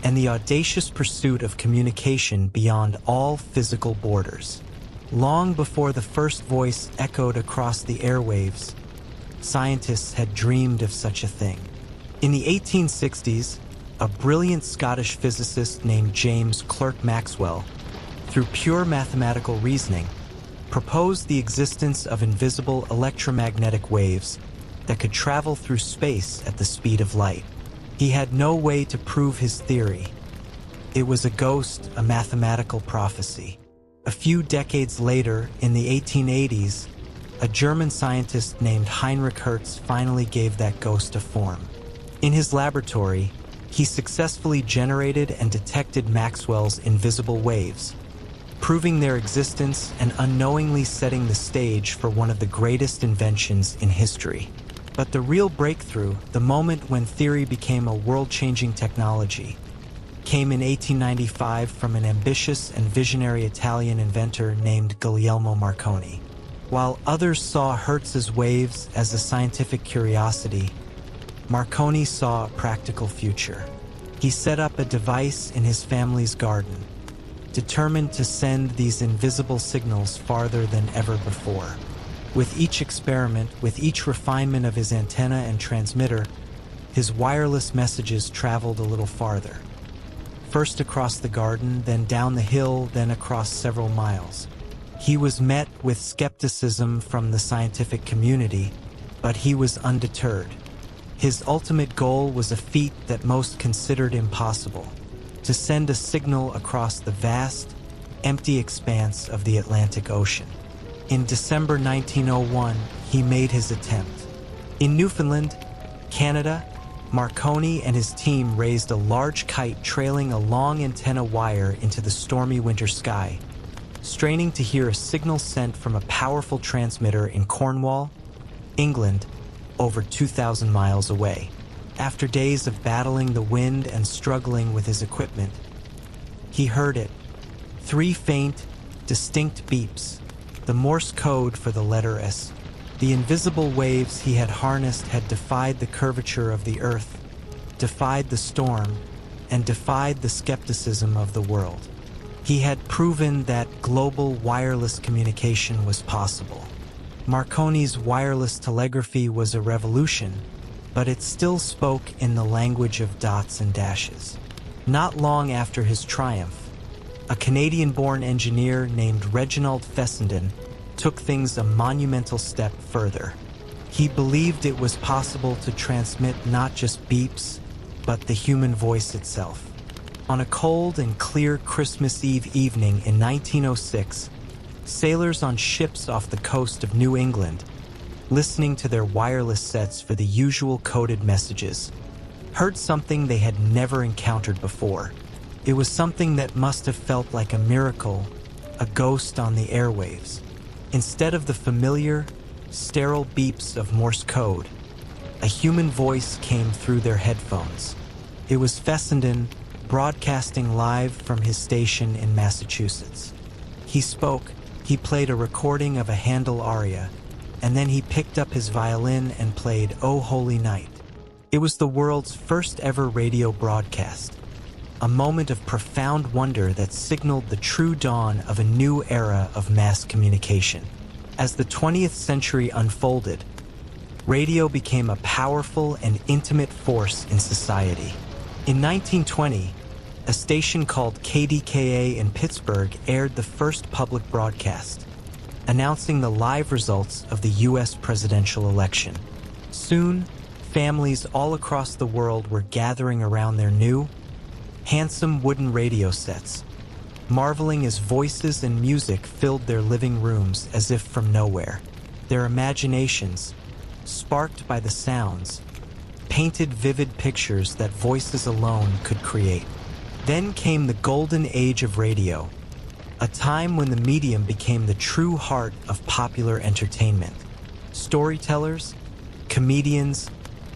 and the audacious pursuit of communication beyond all physical borders. Long before the first voice echoed across the airwaves, scientists had dreamed of such a thing. In the 1860s, a brilliant Scottish physicist named James Clerk Maxwell, through pure mathematical reasoning, proposed the existence of invisible electromagnetic waves that could travel through space at the speed of light. He had no way to prove his theory. It was a ghost, a mathematical prophecy. A few decades later, in the 1880s, a German scientist named Heinrich Hertz finally gave that ghost a form. In his laboratory, he successfully generated and detected Maxwell's invisible waves, proving their existence and unknowingly setting the stage for one of the greatest inventions in history. But the real breakthrough, the moment when theory became a world-changing technology, came in 1895 from an ambitious and visionary Italian inventor named Guglielmo Marconi. While others saw Hertz's waves as a scientific curiosity, Marconi saw a practical future. He set up a device in his family's garden, determined to send these invisible signals farther than ever before. With each experiment, with each refinement of his antenna and transmitter, his wireless messages traveled a little farther. First across the garden, then down the hill, then across several miles. He was met with skepticism from the scientific community, but he was undeterred. His ultimate goal was a feat that most considered impossible: to send a signal across the vast, empty expanse of the Atlantic Ocean. In December 1901, he made his attempt. In Newfoundland, Canada, Marconi and his team raised a large kite trailing a long antenna wire into the stormy winter sky, straining to hear a signal sent from a powerful transmitter in Cornwall, England, over 2,000 miles away. After days of battling the wind and struggling with his equipment, he heard it. 3 faint, distinct beeps, the Morse code for the letter S. The invisible waves he had harnessed had defied the curvature of the earth, defied the storm, and defied the skepticism of the world. He had proven that global wireless communication was possible. Marconi's wireless telegraphy was a revolution, but it still spoke in the language of dots and dashes. Not long after his triumph, a Canadian-born engineer named Reginald Fessenden took things a monumental step further. He believed it was possible to transmit not just beeps, but the human voice itself. On a cold and clear Christmas Eve evening in 1906, sailors on ships off the coast of New England, listening to their wireless sets for the usual coded messages, heard something they had never encountered before. It was something that must have felt like a miracle, a ghost on the airwaves. Instead of the familiar, sterile beeps of Morse code, a human voice came through their headphones. It was Fessenden, broadcasting live from his station in Massachusetts. He spoke, he played a recording of a Handel aria, and then he picked up his violin and played "O Holy Night." It was the world's first ever radio broadcast, a moment of profound wonder that signaled the true dawn of a new era of mass communication. As the 20th century unfolded, radio became a powerful and intimate force in society. In 1920, a station called KDKA in Pittsburgh aired the first public broadcast, announcing the live results of the U.S. presidential election. Soon, families all across the world were gathering around their new, handsome wooden radio sets, marveling as voices and music filled their living rooms as if from nowhere. Their imaginations, sparked by the sounds, painted vivid pictures that voices alone could create. Then came the golden age of radio, a time when the medium became the true heart of popular entertainment. Storytellers, comedians,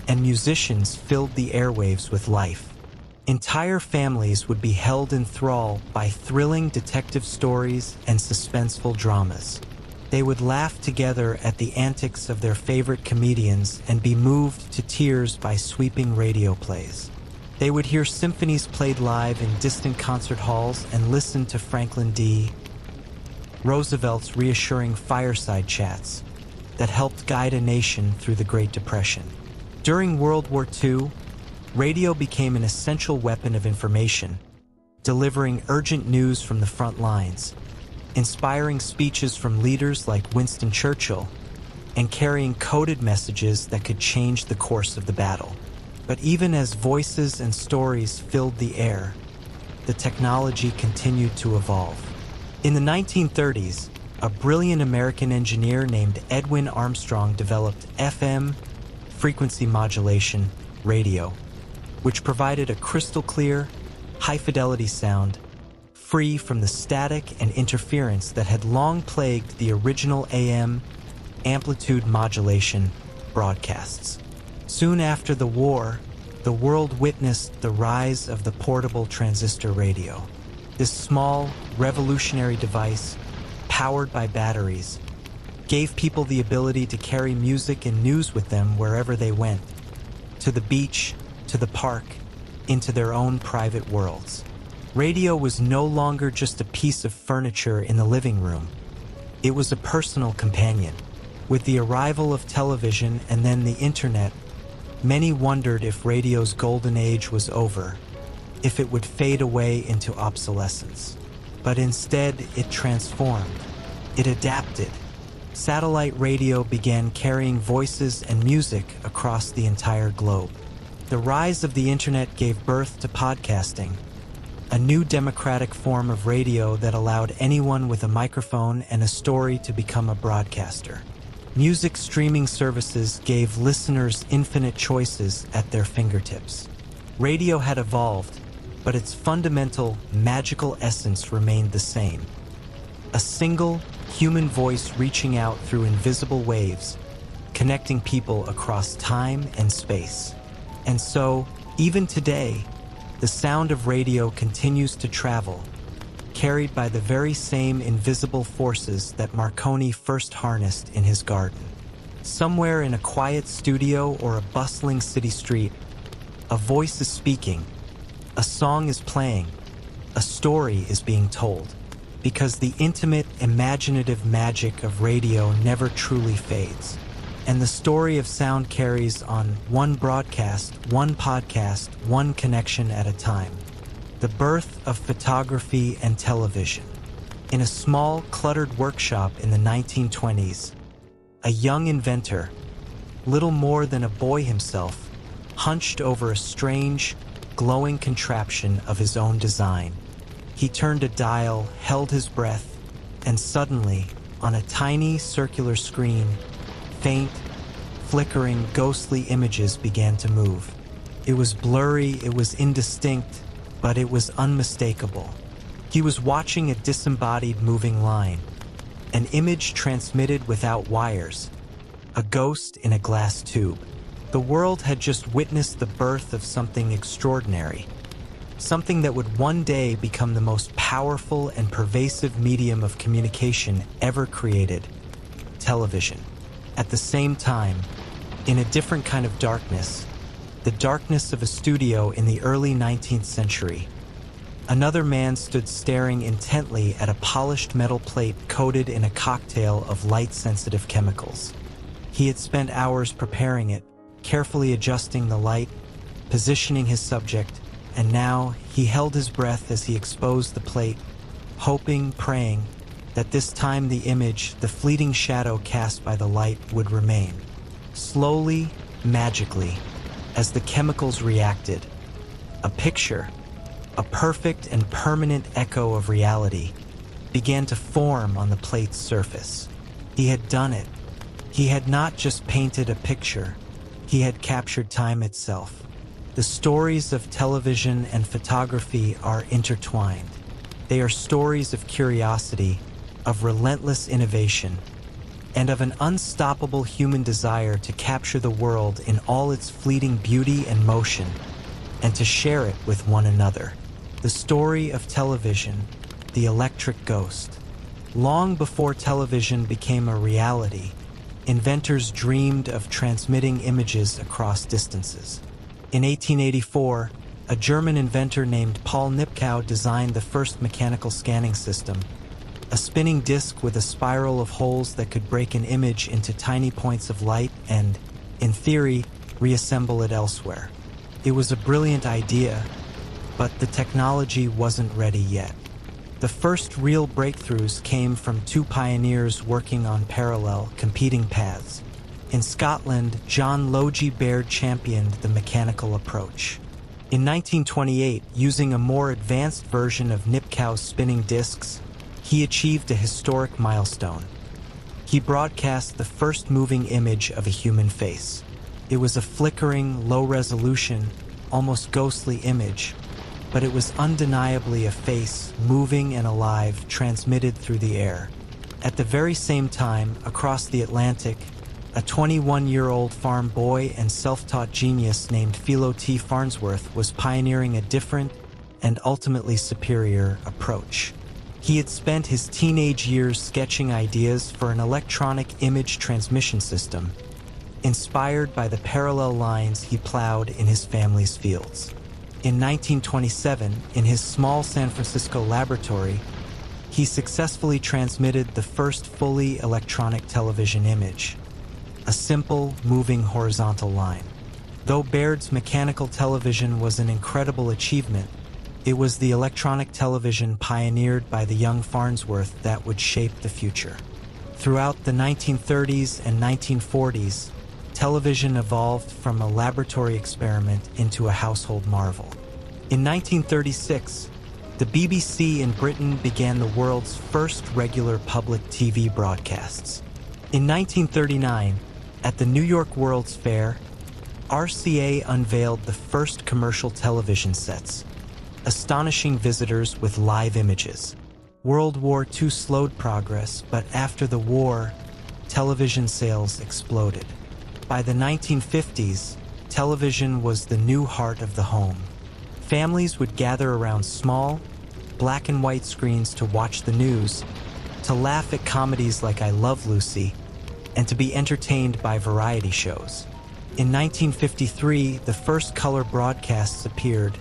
and musicians filled the airwaves with life. Entire families would be held in thrall by thrilling detective stories and suspenseful dramas. They would laugh together at the antics of their favorite comedians and be moved to tears by sweeping radio plays. They would hear symphonies played live in distant concert halls and listen to Franklin D. Roosevelt's reassuring fireside chats that helped guide a nation through the Great Depression. During World War II, radio became an essential weapon of information, delivering urgent news from the front lines, inspiring speeches from leaders like Winston Churchill, and carrying coded messages that could change the course of the battle. But even as voices and stories filled the air, the technology continued to evolve. In the 1930s, a brilliant American engineer named Edwin Armstrong developed FM, frequency modulation, radio, which provided a crystal clear, high-fidelity sound, free from the static and interference that had long plagued the original AM amplitude modulation broadcasts. Soon after the war, the world witnessed the rise of the portable transistor radio. This small, revolutionary device, powered by batteries, gave people the ability to carry music and news with them wherever they went, to the beach, to the park, into their own private worlds. Radio was no longer just a piece of furniture in the living room. It was a personal companion. With the arrival of television and then the internet, many wondered if radio's golden age was over, if it would fade away into obsolescence. But instead, it transformed. It adapted. Satellite radio began carrying voices and music across the entire globe. The rise of the internet gave birth to podcasting, a new democratic form of radio that allowed anyone with a microphone and a story to become a broadcaster. Music streaming services gave listeners infinite choices at their fingertips. Radio had evolved, but its fundamental, magical essence remained the same. A single, human voice reaching out through invisible waves, connecting people across time and space. And so, even today, the sound of radio continues to travel, carried by the very same invisible forces that Marconi first harnessed in his garden. Somewhere in a quiet studio or a bustling city street, a voice is speaking, a song is playing, a story is being told, because the intimate, imaginative magic of radio never truly fades. And the story of sound carries on one broadcast, one podcast, one connection at a time. The birth of photography and television. In a small, cluttered workshop in the 1920s, a young inventor, little more than a boy himself, hunched over a strange, glowing contraption of his own design. He turned a dial, held his breath, and suddenly, on a tiny circular screen, faint, flickering, ghostly images began to move. It was blurry, it was indistinct, but it was unmistakable. He was watching a disembodied moving line, an image transmitted without wires, a ghost in a glass tube. The world had just witnessed the birth of something extraordinary, something that would one day become the most powerful and pervasive medium of communication ever created: television. At the same time, in a different kind of darkness, the darkness of a studio in the early 19th century, another man stood staring intently at a polished metal plate coated in a cocktail of light-sensitive chemicals. He had spent hours preparing it, carefully adjusting the light, positioning his subject, and now he held his breath as he exposed the plate, hoping, praying, that this time the image, the fleeting shadow cast by the light, would remain. Slowly, magically, as the chemicals reacted, a picture, a perfect and permanent echo of reality, began to form on the plate's surface. He had done it. He had not just painted a picture, he had captured time itself. The stories of television and photography are intertwined. They are stories of curiosity, of relentless innovation, and of an unstoppable human desire to capture the world in all its fleeting beauty and motion, and to share it with one another. The story of television, the electric ghost. Long before television became a reality, inventors dreamed of transmitting images across distances. In 1884, a German inventor named Paul Nipkow designed the first mechanical scanning system, a spinning disc with a spiral of holes that could break an image into tiny points of light and, in theory, reassemble it elsewhere. It was a brilliant idea, but the technology wasn't ready yet. The first real breakthroughs came from two pioneers working on parallel, competing paths. In Scotland, John Logie Baird championed the mechanical approach. In 1928, using a more advanced version of Nipkow's spinning discs, he achieved a historic milestone. He broadcast the first moving image of a human face. It was a flickering, low-resolution, almost ghostly image, but it was undeniably a face, moving and alive, transmitted through the air. At the very same time, across the Atlantic, a 21-year-old farm boy and self-taught genius named Philo T. Farnsworth was pioneering a different and ultimately superior approach. He had spent his teenage years sketching ideas for an electronic image transmission system, inspired by the parallel lines he plowed in his family's fields. In 1927, in his small San Francisco laboratory, he successfully transmitted the first fully electronic television image, a simple, moving horizontal line. Though Baird's mechanical television was an incredible achievement, It was the electronic television pioneered by the young Farnsworth that would shape the future. Throughout the 1930s and 1940s, television evolved from a laboratory experiment into a household marvel. In 1936, the BBC in Britain began the world's first regular public TV broadcasts. In 1939, at the New York World's Fair, RCA unveiled the first commercial television sets, astonishing visitors with live images. World War II slowed progress, but after the war, television sales exploded. By the 1950s, television was the new heart of the home. Families would gather around small, black and white screens to watch the news, to laugh at comedies like I Love Lucy, and to be entertained by variety shows. In 1953, the first color broadcasts appeared,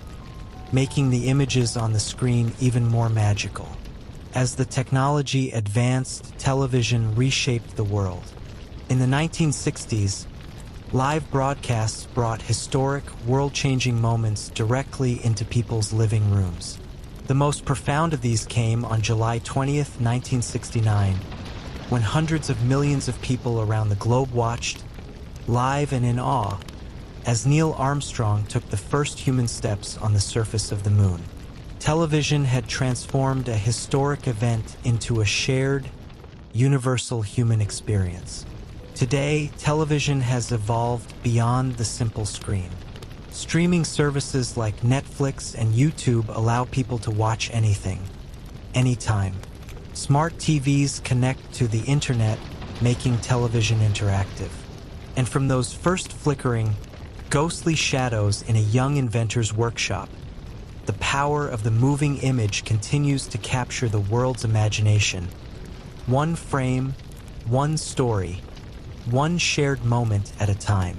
making the images on the screen even more magical. As the technology advanced, television reshaped the world. In the 1960s, live broadcasts brought historic, world-changing moments directly into people's living rooms. The most profound of these came on July 20th, 1969, when hundreds of millions of people around the globe watched, live and in awe, as Neil Armstrong took the first human steps on the surface of the moon. Television had transformed a historic event into a shared, universal human experience. Today, television has evolved beyond the simple screen. Streaming services like Netflix and YouTube allow people to watch anything, anytime. Smart TVs connect to the internet, making television interactive. And from those first flickering, ghostly shadows in a young inventor's workshop, the power of the moving image continues to capture the world's imagination. One frame, one story, one shared moment at a time.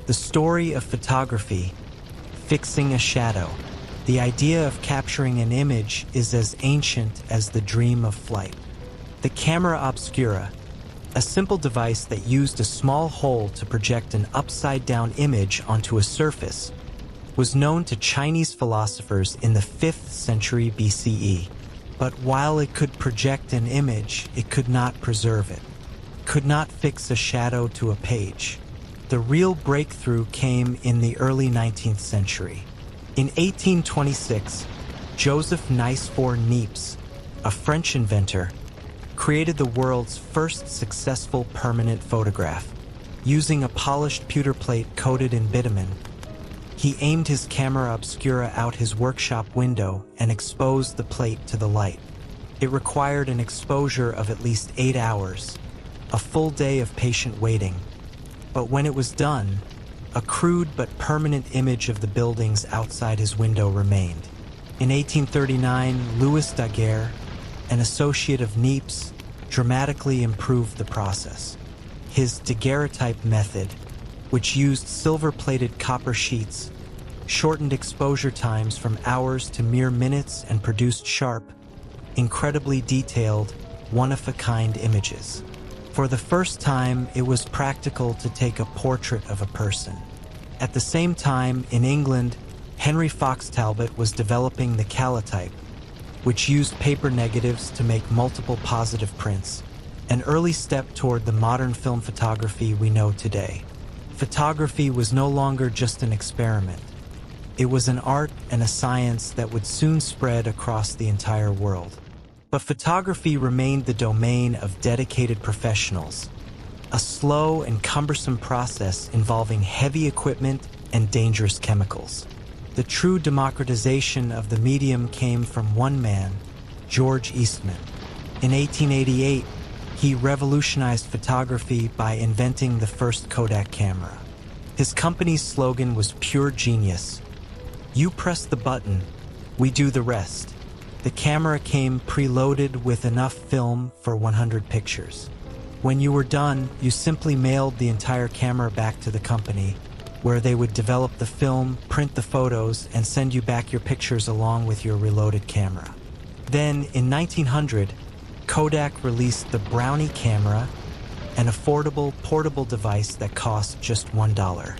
The story of photography, fixing a shadow. The idea of capturing an image is as ancient as the dream of flight. The camera obscura, a simple device that used a small hole to project an upside-down image onto a surface, was known to Chinese philosophers in the 5th century BCE. But while it could project an image, it could not preserve it, could not fix a shadow to a page. The real breakthrough came in the early 19th century. In 1826, Joseph Nicephore Niepce, a French inventor, created the world's first successful permanent photograph. Using a polished pewter plate coated in bitumen, he aimed his camera obscura out his workshop window and exposed the plate to the light. It required an exposure of at least 8 hours, a full day of patient waiting. But when it was done, a crude but permanent image of the buildings outside his window remained. In 1839, Louis Daguerre, an associate of Niepce, dramatically improved the process. His daguerreotype method, which used silver-plated copper sheets, shortened exposure times from hours to mere minutes and produced sharp, incredibly detailed, one-of-a-kind images. For the first time, it was practical to take a portrait of a person. At the same time, in England, Henry Fox Talbot was developing the calotype, which used paper negatives to make multiple positive prints, an early step toward the modern film photography we know today. Photography was no longer just an experiment. It was an art and a science that would soon spread across the entire world. But photography remained the domain of dedicated professionals, a slow and cumbersome process involving heavy equipment and dangerous chemicals. The true democratization of the medium came from one man, George Eastman. In 1888, he revolutionized photography by inventing the first Kodak camera. His company's slogan was pure genius. You press the button, we do the rest. The camera came preloaded with enough film for 100 pictures. When you were done, you simply mailed the entire camera back to the company, where they would develop the film, print the photos, and send you back your pictures along with your reloaded camera. Then, in 1900, Kodak released the Brownie camera, an affordable, portable device that cost just $1.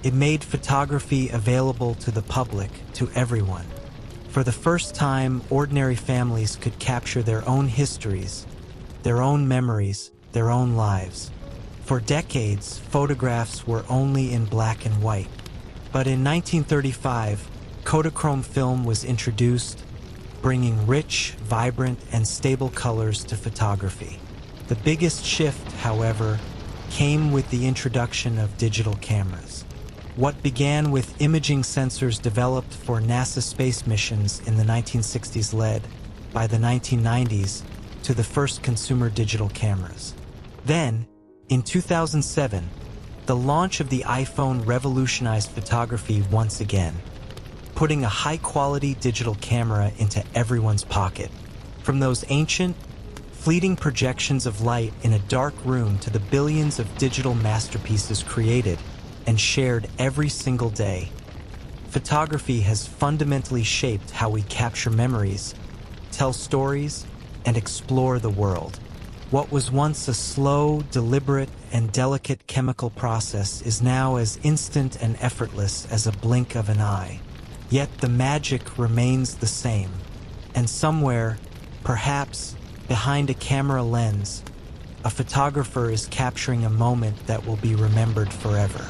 It made photography available to the public, to everyone. For the first time, ordinary families could capture their own histories, their own memories, their own lives. For decades, photographs were only in black and white. But in 1935, Kodachrome film was introduced, bringing rich, vibrant, and stable colors to photography. The biggest shift, however, came with the introduction of digital cameras. What began with imaging sensors developed for NASA space missions in the 1960s led, by the 1990s, to the first consumer digital cameras. Then, in 2007, the launch of the iPhone revolutionized photography once again, putting a high-quality digital camera into everyone's pocket. From those ancient, fleeting projections of light in a dark room to the billions of digital masterpieces created and shared every single day, photography has fundamentally shaped how we capture memories, tell stories, and explore the world. What was once a slow, deliberate, and delicate chemical process is now as instant and effortless as a blink of an eye. Yet the magic remains the same, and somewhere, perhaps behind a camera lens, a photographer is capturing a moment that will be remembered forever.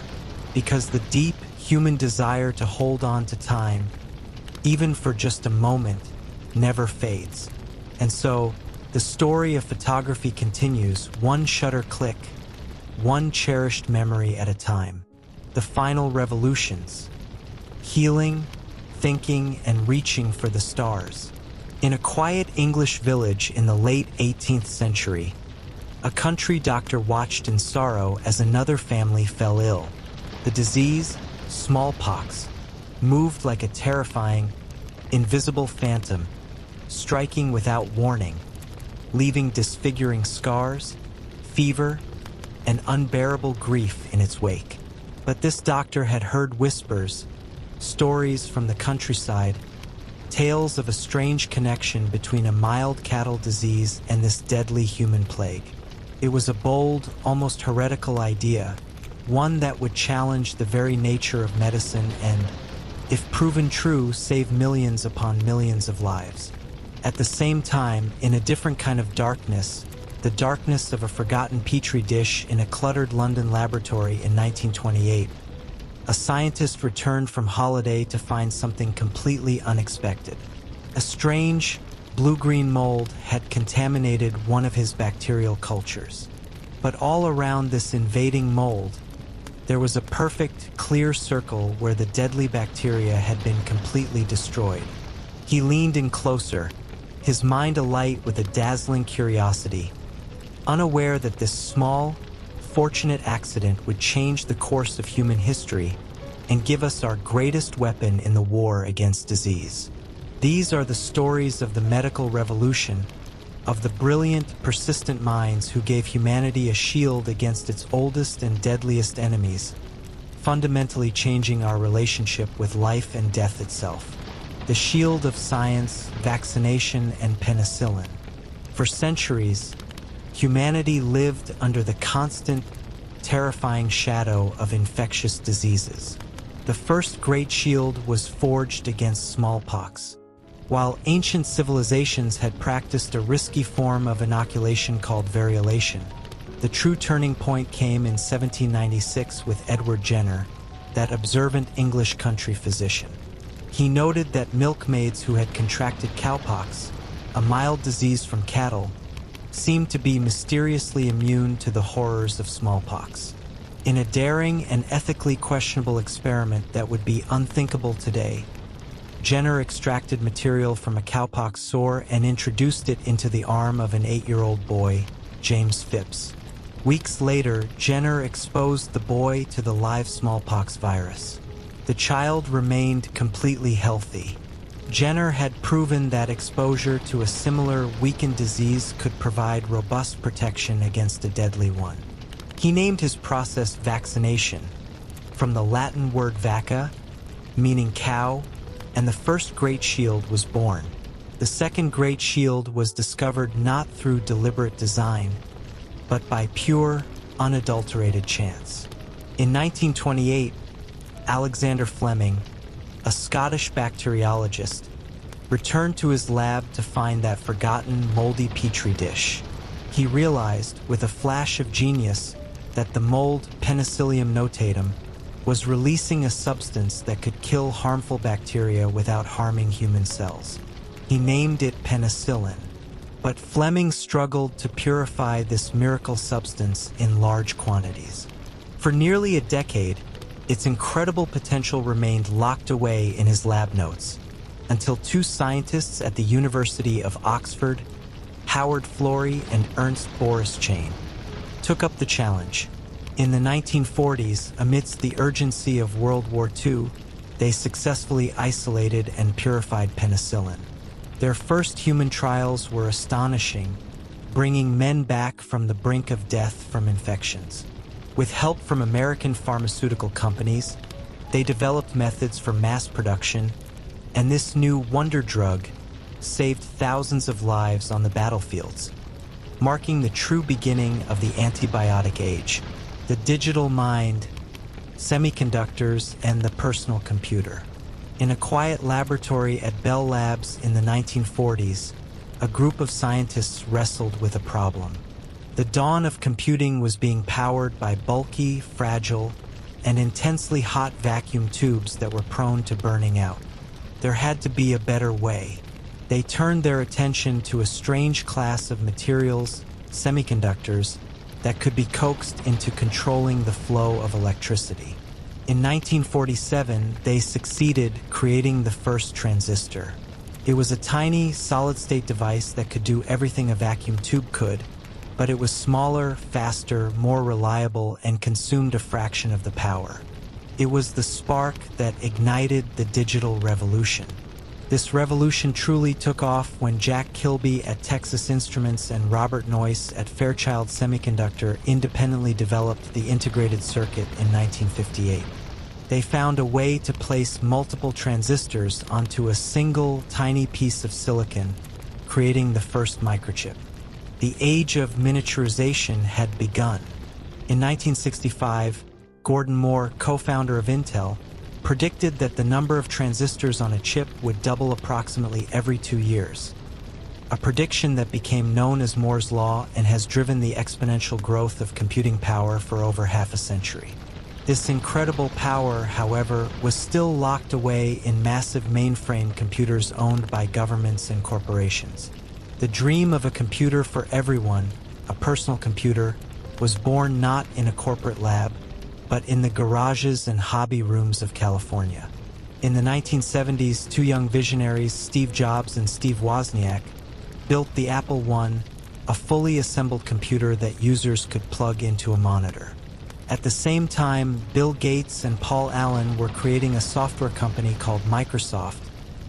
Because the deep human desire to hold on to time, even for just a moment, never fades. And so, the story of photography continues, one shutter click, one cherished memory at a time. The final revolutions, healing, thinking, and reaching for the stars. In a quiet English village in the late 18th century, a country doctor watched in sorrow as another family fell ill. The disease, smallpox, moved like a terrifying, invisible phantom, striking without warning, leaving disfiguring scars, fever, and unbearable grief in its wake. But this doctor had heard whispers, stories from the countryside, tales of a strange connection between a mild cattle disease and this deadly human plague. It was a bold, almost heretical idea, one that would challenge the very nature of medicine and, if proven true, save millions upon millions of lives. At the same time, in a different kind of darkness, the darkness of a forgotten petri dish in a cluttered London laboratory in 1928, a scientist returned from holiday to find something completely unexpected. A strange, blue-green mold had contaminated one of his bacterial cultures. But all around this invading mold, there was a perfect, clear circle where the deadly bacteria had been completely destroyed. He leaned in closer, his mind alight with a dazzling curiosity, unaware that this small, fortunate accident would change the course of human history and give us our greatest weapon in the war against disease. These are the stories of the medical revolution, of the brilliant, persistent minds who gave humanity a shield against its oldest and deadliest enemies, fundamentally changing our relationship with life and death itself. The shield of science, vaccination, and penicillin. For centuries, humanity lived under the constant, terrifying shadow of infectious diseases. The first great shield was forged against smallpox. While ancient civilizations had practiced a risky form of inoculation called variolation, the true turning point came in 1796 with Edward Jenner, that observant English country physician. He noted that milkmaids who had contracted cowpox, a mild disease from cattle, seemed to be mysteriously immune to the horrors of smallpox. In a daring and ethically questionable experiment that would be unthinkable today, Jenner extracted material from a cowpox sore and introduced it into the arm of an 8-year-old boy, James Phipps. Weeks later, Jenner exposed the boy to the live smallpox virus. The child remained completely healthy. Jenner had proven that exposure to a similar weakened disease could provide robust protection against a deadly one. He named his process vaccination, from the Latin word vacca, meaning cow, and the first great shield was born. The second great shield was discovered not through deliberate design, but by pure, unadulterated chance. In 1928, Alexander Fleming, a Scottish bacteriologist, returned to his lab to find that forgotten, moldy petri dish. He realized, with a flash of genius, that the mold Penicillium notatum was releasing a substance that could kill harmful bacteria without harming human cells. He named it penicillin, but Fleming struggled to purify this miracle substance in large quantities. For nearly a decade, its incredible potential remained locked away in his lab notes, until two scientists at the University of Oxford, Howard Florey and Ernst Boris Chain, took up the challenge. In the 1940s, amidst the urgency of World War II, they successfully isolated and purified penicillin. Their first human trials were astonishing, bringing men back from the brink of death from infections. With help from American pharmaceutical companies, they developed methods for mass production, and this new wonder drug saved thousands of lives on the battlefields, marking the true beginning of the antibiotic age, the digital mind, semiconductors, and the personal computer. In a quiet laboratory at Bell Labs in the 1940s, a group of scientists wrestled with a problem. The dawn of computing was being powered by bulky, fragile, and intensely hot vacuum tubes that were prone to burning out. There had to be a better way. They turned their attention to a strange class of materials, semiconductors, that could be coaxed into controlling the flow of electricity. In 1947, they succeeded creating the first transistor. It was a tiny, solid-state device that could do everything a vacuum tube could, but it was smaller, faster, more reliable, and consumed a fraction of the power. It was the spark that ignited the digital revolution. This revolution truly took off when Jack Kilby at Texas Instruments and Robert Noyce at Fairchild Semiconductor independently developed the integrated circuit in 1958. They found a way to place multiple transistors onto a single tiny piece of silicon, creating the first microchip. The age of miniaturization had begun. In 1965, Gordon Moore, co-founder of Intel, predicted that the number of transistors on a chip would double approximately every 2 years, a prediction that became known as Moore's Law and has driven the exponential growth of computing power for over half a century. This incredible power, however, was still locked away in massive mainframe computers owned by governments and corporations. The dream of a computer for everyone, a personal computer, was born not in a corporate lab, but in the garages and hobby rooms of California. In the 1970s, two young visionaries, Steve Jobs and Steve Wozniak, built the Apple I, a fully assembled computer that users could plug into a monitor. At the same time, Bill Gates and Paul Allen were creating a software company called Microsoft,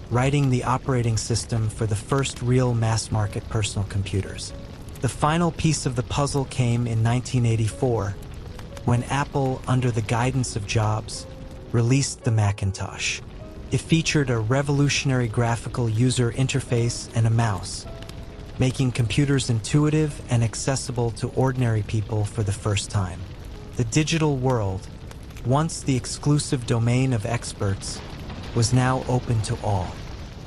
writing the operating system for the first real mass-market personal computers. The final piece of the puzzle came in 1984, when Apple, under the guidance of Jobs, released the Macintosh. It featured a revolutionary graphical user interface and a mouse, making computers intuitive and accessible to ordinary people for the first time. The digital world, once the exclusive domain of experts, was now open to all.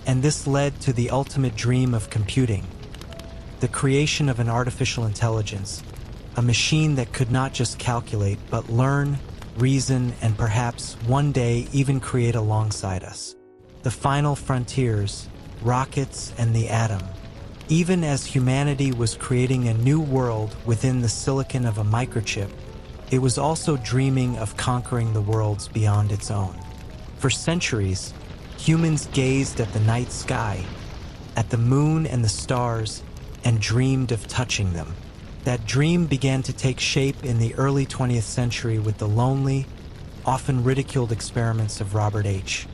And this led to the ultimate dream of computing, the creation of an artificial intelligence, a machine that could not just calculate, but learn, reason, and perhaps one day even create alongside us. The final frontiers, rockets and the atom. Even as humanity was creating a new world within the silicon of a microchip, it was also dreaming of conquering the worlds beyond its own. For centuries, humans gazed at the night sky, at the moon and the stars, and dreamed of touching them. That dream began to take shape in the early 20th century with the lonely, often ridiculed experiments of Robert H.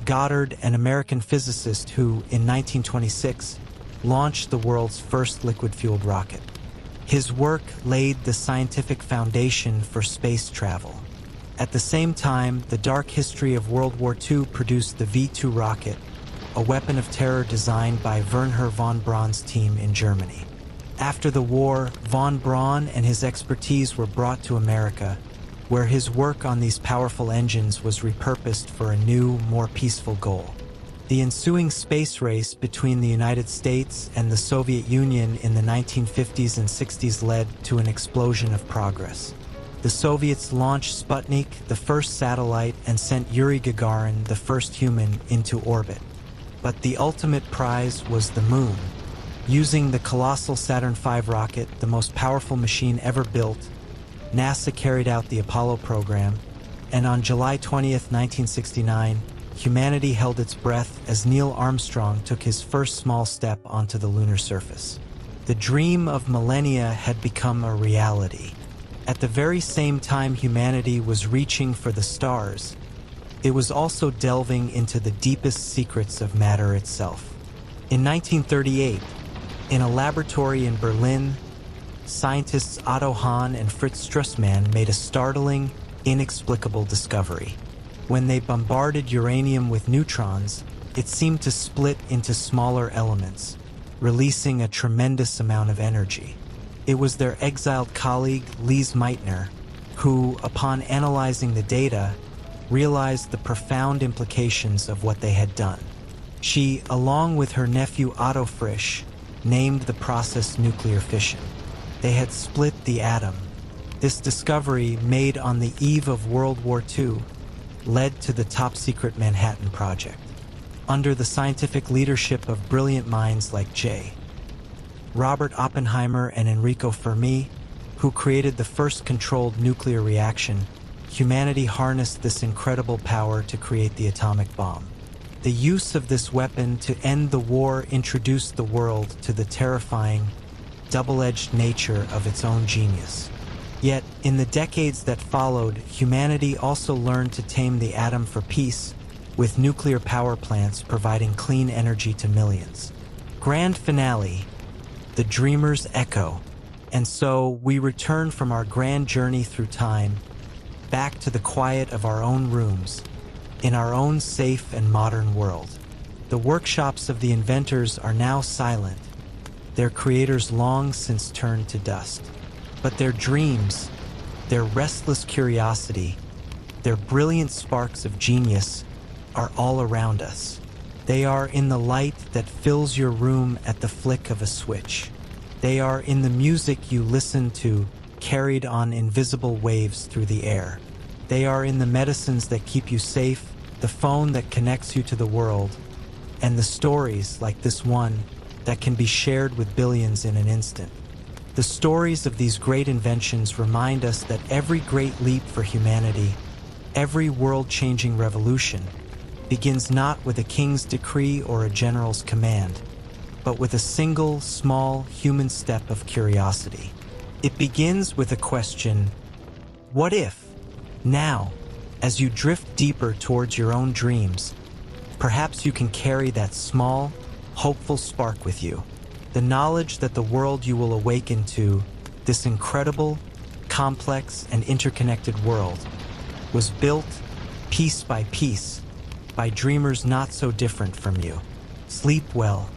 Goddard, an American physicist who, in 1926, launched the world's first liquid-fueled rocket. His work laid the scientific foundation for space travel. At the same time, the dark history of World War II produced the V-2 rocket, a weapon of terror designed by Wernher von Braun's team in Germany. After the war, von Braun and his expertise were brought to America, where his work on these powerful engines was repurposed for a new, more peaceful goal. The ensuing space race between the United States and the Soviet Union in the 1950s and 60s led to an explosion of progress. The Soviets launched Sputnik, the first satellite, and sent Yuri Gagarin, the first human, into orbit. But the ultimate prize was the moon. Using the colossal Saturn V rocket, the most powerful machine ever built, NASA carried out the Apollo program, and on July 20th, 1969, humanity held its breath as Neil Armstrong took his first small step onto the lunar surface. The dream of millennia had become a reality. At the very same time humanity was reaching for the stars, it was also delving into the deepest secrets of matter itself. In 1938, in a laboratory in Berlin, scientists Otto Hahn and Fritz Strussmann made a startling, inexplicable discovery. When they bombarded uranium with neutrons, it seemed to split into smaller elements, releasing a tremendous amount of energy. It was their exiled colleague, Lise Meitner, who, upon analyzing the data, realized the profound implications of what they had done. She, along with her nephew Otto Frisch, named the process nuclear fission. They had split the atom. This discovery, made on the eve of World War II, led to the top-secret Manhattan Project. Under the scientific leadership of brilliant minds like J. Robert Oppenheimer and Enrico Fermi, who created the first controlled nuclear reaction, humanity harnessed this incredible power to create the atomic bomb. The use of this weapon to end the war introduced the world to the terrifying, double-edged nature of its own genius. Yet, in the decades that followed, humanity also learned to tame the atom for peace, with nuclear power plants providing clean energy to millions. Grand finale, the dreamer's echo. And so, we return from our grand journey through time, back to the quiet of our own rooms, in our own safe and modern world. The workshops of the inventors are now silent, their creators long since turned to dust. But their dreams, their restless curiosity, their brilliant sparks of genius are all around us. They are in the light that fills your room at the flick of a switch. They are in the music you listen to, carried on invisible waves through the air. They are in the medicines that keep you safe, the phone that connects you to the world, and the stories like this one that can be shared with billions in an instant. The stories of these great inventions remind us that every great leap for humanity, every world-changing revolution, begins not with a king's decree or a general's command, but with a single, small, human step of curiosity. It begins with a question, what if, now, as you drift deeper towards your own dreams, perhaps you can carry that small, hopeful spark with you? The knowledge that the world you will awaken to, this incredible, complex, and interconnected world, was built, piece by piece, by dreamers not so different from you. Sleep well.